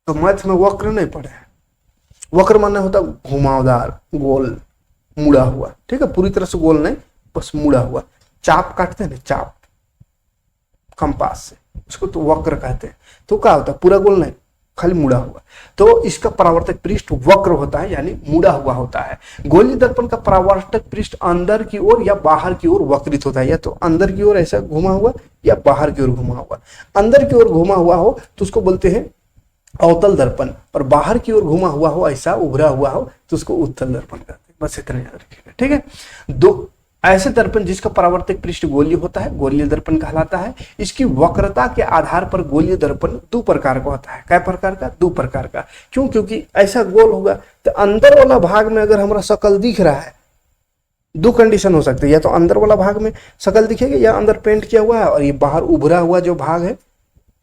तो मैथ में वक्र नहीं पढ़े हैं। वक्र माने होता घुमावदार, गोल, मुड़ा हुआ, ठीक है, पूरी तरह से गोल नहीं, बस मुड़ा हुआ। चाप काटते हैं ना, चाप कंपास से, उसको तो वक्र कहते हैं। तो क्या होता है, पूरा गोल नहीं, खाली मुड़ा हुआ। तो इसका परावर्तक पृष्ठ वक्र होता है, यानी मुड़ा हुआ होता है। गोलीय दर्पण का परावर्तक पृष्ठ अंदर की ओर या बाहर की ओर वक्रित होता है, या तो अंदर की ओर ऐसा घुमा हुआ या बाहर की ओर घुमा हुआ। अंदर की ओर घुमा हुआ हो तो उसको बोलते हैं अवतल दर्पण, और बाहर की ओर घुमा हुआ हो, ऐसा उभरा हुआ हो, तो उसको उत्तल दर्पण कहते हैं। बस इतना याद रखिएगा, ठीक है। दो ऐसे दर्पण जिसका परावर्तक पृष्ठ गोलीय होता है, गोलीय दर्पण कहलाता है। इसकी वक्रता के आधार पर गोलीय दर्पण दो प्रकार का होता है। क्या प्रकार का? दो प्रकार का। क्यों? क्योंकि ऐसा गोल होगा तो अंदर वाला भाग में अगर हमारा शकल दिख रहा है, दो कंडीशन हो सकती है, या तो अंदर वाला भाग में शकल दिखेगा, या अंदर पेंट किया हुआ है और ये बाहर उभरा हुआ जो भाग है,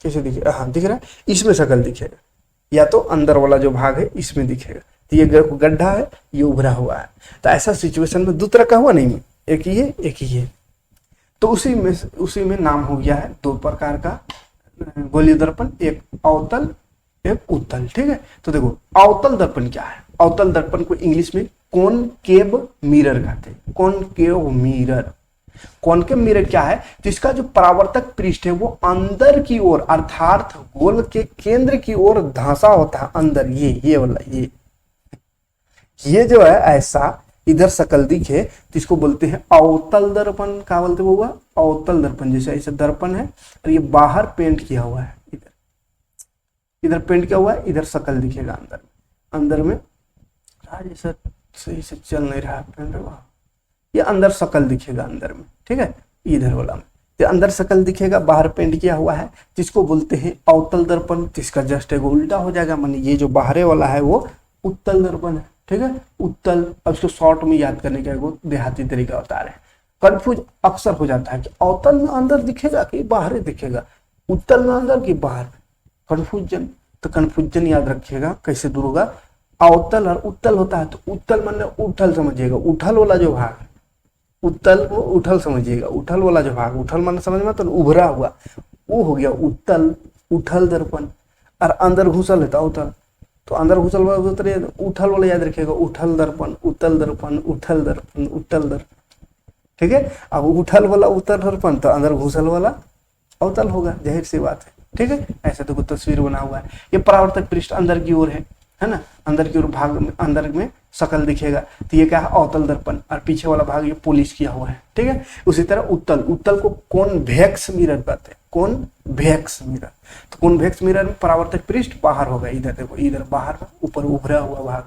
कैसे दिखेगा? हाँ, दिख रहा है, इसमें शकल दिखेगा, या तो अंदर वाला जो भाग है इसमें दिखेगा। तो ये गड्ढा है, ये उभरा हुआ है। तो ऐसा सिचुएशन में दो तरह का हुआ नहीं, एक ये एक ये, तो उसी में नाम हो गया है दो प्रकार का गोलीय दर्पण, एक अवतल एक उत्तल, ठीक है। तो देखो अवतल दर्पण क्या है? अवतल दर्पण को इंग्लिश में कॉनकेव मिरर कहते हैं। कॉनकेव मिरर, कॉनकेव मिरर क्या है? जिसका जो परावर्तक पृष्ठ है वो अंदर की ओर अर्थात गोल के केंद्र की ओर धंसा होता है अंदर, ये वाला, ये जो है ऐसा इधर शकल दिखे तो इसको बोलते हैं अवतल दर्पण। क्या बोलते हैं वो? अवतल दर्पण। जैसे ऐसे दर्पण है और ये बाहर पेंट किया हुआ है, इधर पेंट किया हुआ है, इधर शकल दिखेगा अंदर में जैसा सही से चल नहीं रहा पेंट, ये अंदर शकल दिखेगा अंदर में, ठीक है, इधर वाला में तो अंदर शकल दिखेगा, बाहर पेंट किया हुआ है, जिसको बोलते हैं अवतल दर्पण। जिसका जस्ट एक उल्टा हो जाएगा, मानी ये जो बाहर वाला है वो उत्तल दर्पण है, ठीक है, उत्तल। अब इसको शॉर्ट में याद करने का वो देहाती तरीका बता रहे हैं। कंफ्यूज अक्सर हो जाता है कि अवतल में अंदर दिखेगा कि बाहर दिखेगा, उत्तल में अंदर कि बाहर, कंफ्यूजन। तो कंफ्यूजन याद रखिएगा, कैसे दूर होगा? अवतल और उत्तल होता है, तो उत्तल माने उठल समझिएगा, उठल वाला जो भाग, उत्तल को उठल समझिएगा, उठल वाला जो भाग, उठल माने समझ में तो उभरा हुआ, वो हो गया उत्तल, उठल दर्पण। और अंदर घुसल है तो अवतल, तो अंदर घुसल वाला उठल वाला याद रखिएगा, उठल दर्पण, उत्तल दर्पण, उठल दर्पण, उत्तल दर्पण, ठीक है। अब उठल वाला उत्तल दर्पण तो अंदर घुसल वाला अवतल होगा, जाहिर सी बात है, ठीक है। ऐसा तो कुछ तस्वीर बना हुआ है। ये परावर्तक पृष्ठ अंदर की ओर है ना, अंदर की ओर भाग में अंदर में शकल दिखेगा, तो ये क्या है? अवतल दर्पण। और पीछे वाला भाग ये पॉलिश किया हुआ है, ठीक है। उसी तरह उत्तल, उत्तल को कॉन्वेक्स मिरर कहते हैं, कॉन्वेक्स मिरर। तो कॉन्वेक्स मिरर में परावर्तक पृष्ठ बाहर होगा, इधर देखो, इधर बाहर, ऊपर उभरा हुआ भाग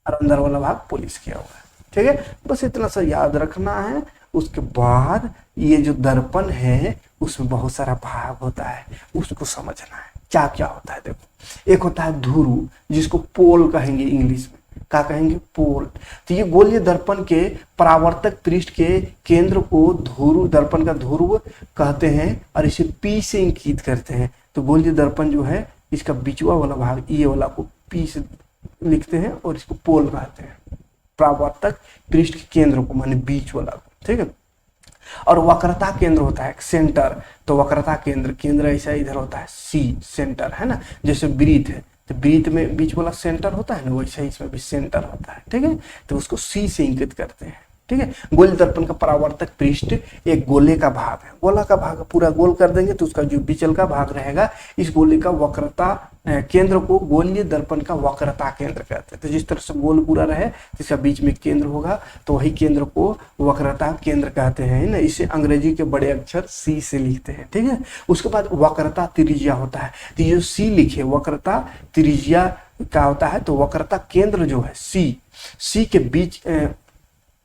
और अंदर वाला भाग पॉलिश किया हुआ है, ठीक है। बस इतना सा याद रखना है। उसके बाद ये जो दर्पण है उसमें बहुत सारा भाग होता है, उसको समझना है क्या क्या होता है। देखो, एक होता है ध्रुव, जिसको पोल कहेंगे इंग्लिश में, क्या कहेंगे? पोल। तो ये गोलीय दर्पण के परावर्तक पृष्ठ के केंद्र को ध्रुव, दर्पण का ध्रुव कहते हैं, और इसे पी से इंकित करते हैं। तो गोलीय दर्पण जो है इसका बीचवा वाला भाग, ये वाला को पी से लिखते हैं और इसको पोल कहते हैं, परावर्तक पृष्ठ के केंद्र को, माने बीच वाला को, ठीक है। और वक्रता केंद्र होता है सेंटर, तो वक्रता केंद्र ऐसा इधर होता है सी, सेंटर है ना। जैसे वृत्त है तो वृत्त में बीच वाला सेंटर होता है ना, वैसे ही इसमें भी सेंटर होता है, ठीक है। तो उसको सी से इंकित करते हैं, ठीक है। गोलीय दर्पण का परावर्तक पृष्ठ एक गोले का भाग है, गोला का भाग पूरा गोल कर देंगे तो उसका जो बीचल का भाग रहेगा, इस गोले का वक्रता केंद्र को गोलीय दर्पण का वक्रता केंद्र कहते हैं। तो जिस तरह से गोल पूरा रहे जिसका बीच में केंद्र होगा, तो वही केंद्र को वक्रता केंद्र कहते हैं ना। इसे अंग्रेजी के बड़े अक्षर सी से लिखते हैं, ठीक है। उसके बाद वक्रता त्रिज्या होता है, तो ये सी लिखे, वक्रता त्रिज्या क्या होता है? तो वक्रता केंद्र जो है सी के बीच,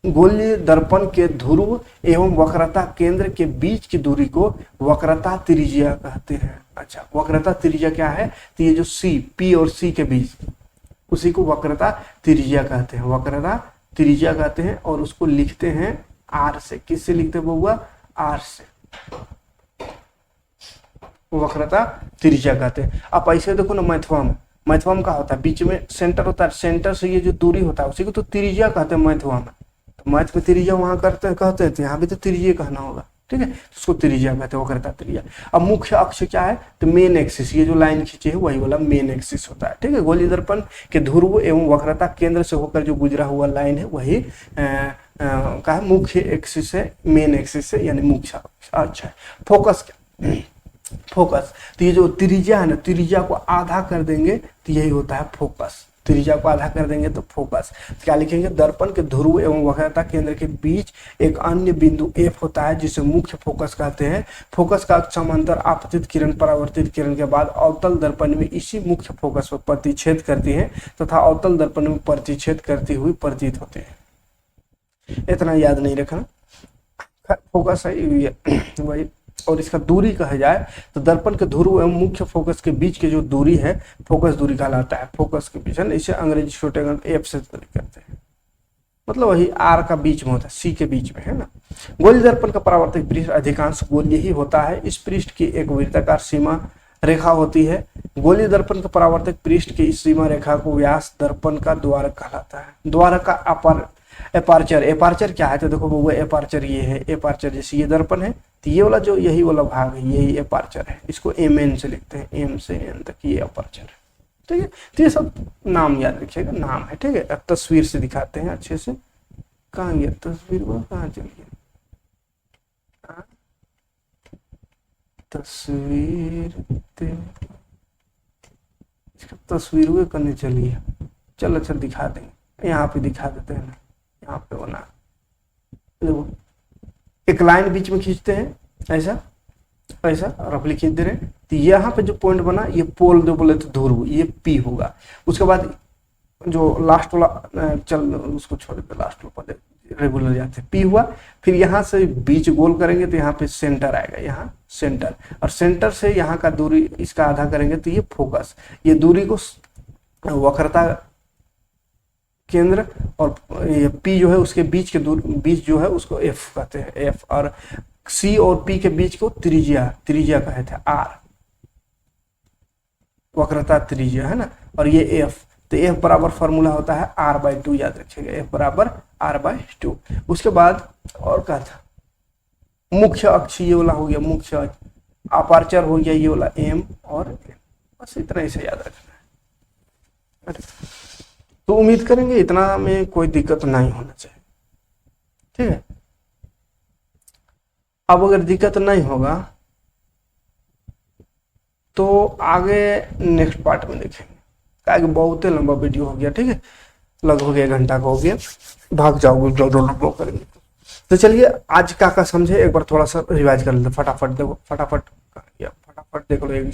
गोलीय दर्पण के ध्रुव एवं वक्रता केंद्र के बीच की दूरी को वक्रता त्रिज्या कहते हैं। अच्छा, वक्रता त्रिज्या क्या है? तो ये जो सी, पी और सी के बीच, उसी को वक्रता त्रिज्या कहते हैं, वक्रता त्रिज्या कहते हैं। और उसको लिखते हैं आर से। किससे लिखते हैं बउआ? आर से, वक्रता त्रिज्या कहते हैं। आप ऐसे देखो ना, मैथवा में क्या होता है? बीच में सेंटर होता है, सेंटर से ये जो दूरी होता है उसी को तो त्रिज्या कहते हैं मैथवा में। तो मैथ में त्रिज्या वहां कहते हैं, तो यहाँ भी तो त्रिज्या कहना होगा, ठीक है, उसको त्रिज्या कहते हैं, वक्रता त्रिज्या। अब मुख्य अक्ष क्या है, तो मेन एक्सिस, ये जो लाइन खींची है वही वाला मेन एक्सिस होता है। ठीक है, गोलीय दर्पण के ध्रुव एवं वक्रता केंद्र से होकर जो गुजरा हुआ लाइन है वही का मुख्य एक्सिस है, मेन एक्सिस है, यानी मुख्य अक्ष है। फोकस क्या, फोकस, तो ये जो त्रिज्या है ना, त्रिज्या को आधा कर देंगे तो यही होता है फोकस, त्रिज्या को आधा कर देंगे तो फोकस। क्या लिखेंगे, दर्पण के ध्रुव एवं वक्रता केंद्र के बीच एक अन्य बिंदु F होता है जिसे मुख्य फोकस कहते हैं। फोकस का समांतर आपतित किरण परावर्तित किरण के बाद अवतल दर्पण में इसी मुख्य फोकस पर प्रतिच्छेद करती है तथा अवतल दर्पण में प्रतिच्छेद करती हुई प्रतीत होते हैं। इतना याद नहीं रखना, फोकस है वही। और इसका दूरी कहा जाए तो दर्पण के ध्रुव एवं मुख्य फोकस के बीच की जो दूरी है फोकस दूरी कहलाता है। फोकस के बीच है ना, इसे अंग्रेजी छोटे F से करते हैं, मतलब वही R का बीच में होता है, C के बीच में है ना। गोलीय दर्पण का परावर्तक पृष्ठ अधिकांश गोलीय ही होता है। इस पृष्ठ की एक वृत्ताकार सीमा रेखा होती है। गोलीय दर्पण का परावर्तक पृष्ठ की इस सीमा रेखा को व्यास दर्पण का द्वारक कहलाता है। द्वारक का एपार्चर, एपार्चर क्या है, तो देखो वो एपार्चर ये है, एपार्चर जैसे ये दर्पण है तो ये वाला जो यही वाला भाग है यही एपार्चर है, इसको MN से लिखते हैं, M से N तक ये एपार्चर है। ठीक है, तो ये सब नाम याद रखिएगा, नाम है। ठीक है, अब तस्वीर से दिखाते हैं अच्छे से। कहाँ गया तस्वीर, वो कहाँ चल गया तस्वीर, इसका तस्वीर वो करने चलिए, चल अच्छा दिखा देंगे, यहाँ पे दिखा देते हैं ना, यहाँ पे बना, देखो एक लाइन बीच में खींचते हैं ऐसा ऐसा रफली खींच दे रहे हैं, तो यहाँ पे जो पॉइंट बना ये पोल जो बोले तो ध्रुव, ये P होगा। उसके बाद जो लास्ट वाला चल उसको छोड़ के लास्ट वाला पहले रेगुलर जाते हैं, P हुआ, फिर यहाँ से बीच गोल करेंगे तो यहाँ पे सेंटर आएगा, यहाँ सेंटर, और सेंटर से यहाँ का दूरी इसका आधा करेंगे तो ये फोकस, ये दूरी को वक्रता केंद्र और ये P जो है उसके बीच के बीच जो है उसको F कहते हैं, F, और C और P के बीच को त्रिज्या, त्रिज्या कहते हैं R, वक्रता त्रिज्या है ना, और ये F, तो F बराबर फॉर्मूला होता है R/2, याद रखिएगा, F बराबर R/2। उसके बाद और क्या था, मुख्य अक्ष ये वाला हो गया, मुख्य अक्ष, अपार्चर हो गया ये वाला M और N, बस इतना ही से याद रखना है। तो उम्मीद करेंगे इतना में कोई दिक्कत नहीं होना चाहिए। ठीक है, अब अगर दिक्कत नहीं होगा तो आगे नेक्स्ट पार्ट में देखेंगे, क्योंकि बहुत लंबा वीडियो हो गया। ठीक है, लगभग 1 घंटा का हो गया, भाग जाओगे जो लोग करेंगे। तो चलिए आज क्या समझे एक बार थोड़ा सा रिवाइज कर लेते, फटाफट देखो, फटाफट देख लो एक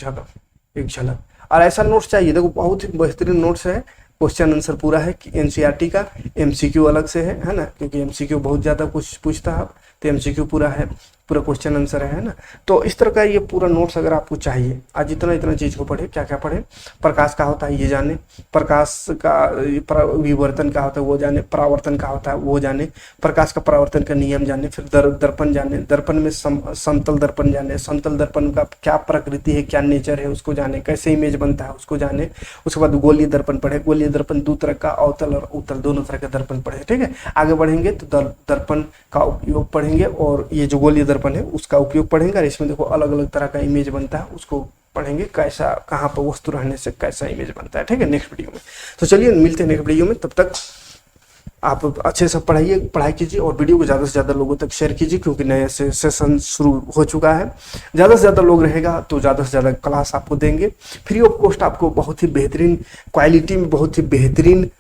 झलक। और ऐसा नोट्स चाहिए, देखो बहुत ही बेहतरीन नोट्स है, क्वेश्चन आंसर पूरा है कि NCERT का, MCQ अलग से है ना, क्योंकि MCQ बहुत ज़्यादा कुछ पूछता है, तो MCQ पूरा है, पूरा क्वेश्चन आंसर है ना। तो इस तरह का ये पूरा नोट्स अगर आपको चाहिए, आज इतना चीज़ को पढ़े, क्या क्या पढ़े, प्रकाश का होता है ये जाने, प्रकाश का विवर्तन का होता है वो जाने, परावर्तन का होता है वो जाने, प्रकाश का परावर्तन का नियम जाने, फिर दर्पण जाने, दर्पण में समतल दर्पण जाने, समतल दर्पण का क्या प्रकृति है, क्या नेचर है उसको जाने, कैसे इमेज बनता है उसको जाने। उसके बाद गोलीय दर्पण पढ़े, गोलीय दर्पण 2 तरह का, अवतल और उत्तल दोनों तरह के दर्पण पढ़े। ठीक है, आगे बढ़ेंगे तो दर्पण का उपयोग पढ़ेंगे और ये जो गोलीय दर्पण है उसका उपयोग पढ़ेंगे। और इसमें देखो अलग अलग तरह का इमेज बनता है, उसको पढ़ेंगे, कैसा कहाँ पर वस्तु रहने से कैसा इमेज बनता है। ठीक है, नेक्स्ट वीडियो में। तो चलिए मिलते हैं नेक्स्ट वीडियो में, तब तक आप अच्छे से पढ़ाई कीजिए और वीडियो को ज़्यादा से ज़्यादा लोगों तक शेयर कीजिए, क्योंकि नया सेशन शुरू हो चुका है। ज़्यादा से ज़्यादा लोग रहेगा तो ज़्यादा से ज़्यादा क्लास आपको देंगे, फ्री ऑफ कॉस्ट आपको बहुत ही बेहतरीन क्वालिटी में बहुत ही बेहतरीन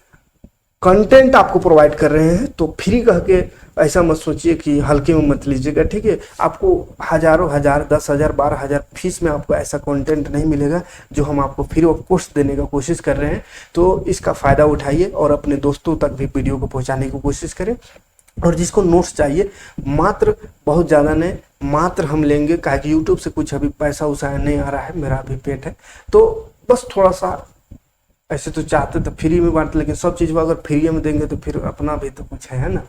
कंटेंट आपको प्रोवाइड कर रहे हैं। तो फ्री कह के ऐसा मत सोचिए कि हल्के में मत लीजिएगा। ठीक है, आपको हजारों हजार, 10,000, 12,000 फीस में आपको ऐसा कंटेंट नहीं मिलेगा जो हम आपको फ्री ऑफ कॉस्ट देने का कोशिश कर रहे हैं। तो इसका फ़ायदा उठाइए और अपने दोस्तों तक भी वीडियो को पहुंचाने की कोशिश करें। और जिसको नोट्स चाहिए, मात्र बहुत ज़्यादा नहीं, मात्र हम लेंगे, काहे कि यूट्यूब से कुछ अभी पैसा उसा नहीं आ रहा है, मेरा भी पेट है, तो बस थोड़ा सा ऐसे तो चाहते तो फ्री में बांटते, लेकिन सब चीज़ को अगर फ्री में देंगे तो फिर अपना भी तो कुछ है ना।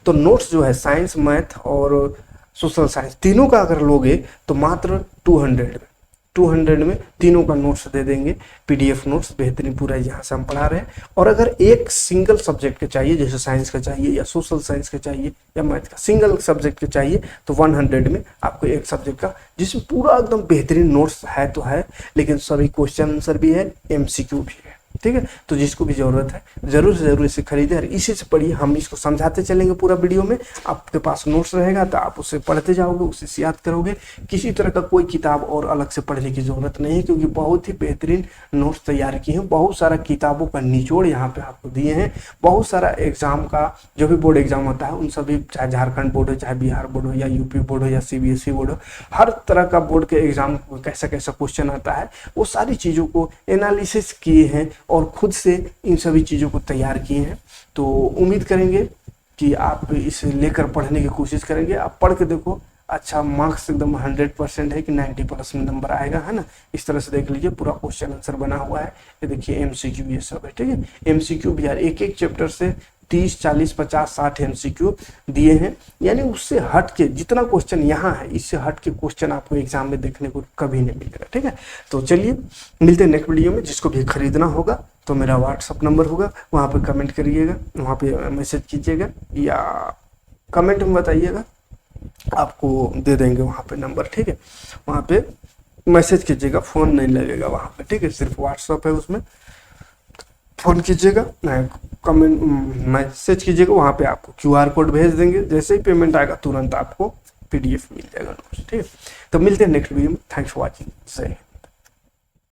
तो नोट्स जो है साइंस, मैथ और सोशल साइंस तीनों का अगर लोगे तो मात्र 200 में, 200 में तीनों का नोट्स दे देंगे, पीडीएफ नोट्स बेहतरीन पूरा यहाँ से हम पढ़ा रहे हैं। और अगर एक सिंगल सब्जेक्ट का चाहिए, जैसे साइंस का चाहिए या सोशल साइंस का चाहिए या मैथ का, सिंगल सब्जेक्ट का चाहिए तो 100 में आपको एक सब्जेक्ट का, जिसमें पूरा एकदम बेहतरीन नोट्स है तो है, लेकिन सभी क्वेश्चन आंसर भी है, एमसीक्यू भी है। ठीक है, तो जिसको भी जरूरत है जरूर से जरूर इसे खरीदे और इसी से पढ़िए। हम इसको समझाते चलेंगे पूरा वीडियो में, आपके पास नोट्स रहेगा तो आप उसे पढ़ते जाओगे, उसे से याद करोगे। किसी तरह का कोई किताब और अलग से पढ़ने की जरूरत नहीं है, क्योंकि बहुत ही बेहतरीन नोट्स तैयार किए हैं। बहुत सारा किताबों का निचोड़ यहाँ पे आपको दिए हैं। बहुत सारा एग्जाम का जो भी बोर्ड एग्जाम होता है उन सभी, चाहे झारखंड बोर्ड हो, चाहे बिहार बोर्ड हो, या यूपी बोर्ड हो, या सीबीएसई बोर्ड हो, हर तरह का बोर्ड के एग्जाम कैसा कैसा क्वेश्चन आता है, वो सारी चीज़ों को एनालिसिस किए हैं और खुद से इन सभी चीज़ों को तैयार किए हैं। तो उम्मीद करेंगे कि आप इसे लेकर पढ़ने की कोशिश करेंगे। आप पढ़ के देखो, अच्छा मार्क्स एकदम 100% है कि 90+ में नंबर आएगा, है ना। इस तरह से देख लीजिए, पूरा क्वेश्चन आंसर बना हुआ है। ये देखिए एमसीक्यू ये सब है, ठीक है। एमसीक्यू भी यार एक एक चैप्टर से 30, 40, 50, 60 एमसीक्यू दिए हैं, यानी उससे हट के जितना क्वेश्चन यहाँ है, इससे हट के क्वेश्चन आपको एग्जाम में देखने को कभी नहीं मिलेगा, ठीक है। तो चलिए मिलते हैं नेक्स्ट वीडियो में। जिसको भी खरीदना होगा तो मेरा व्हाट्सअप नंबर होगा, वहाँ पे कमेंट करिएगा, वहाँ पे मैसेज कीजिएगा या कमेंट में बताइएगा, आपको दे देंगे वहाँ पे नंबर, ठीक है। वहाँ पे मैसेज कीजिएगा, फ़ोन नहीं लगेगा वहाँ पे, ठीक है। सिर्फ व्हाट्सअप है, उसमें फ़ोन कीजिएगा, कमेंट मैसेज कीजिएगा, वहाँ पे आपको QR कोड भेज देंगे। जैसे ही पेमेंट आएगा तुरंत आपको PDF मिल जाएगा, ठीक है। तो मिलते हैं नेक्स्ट वीडियो में। Thanks for watching. जय हिंद।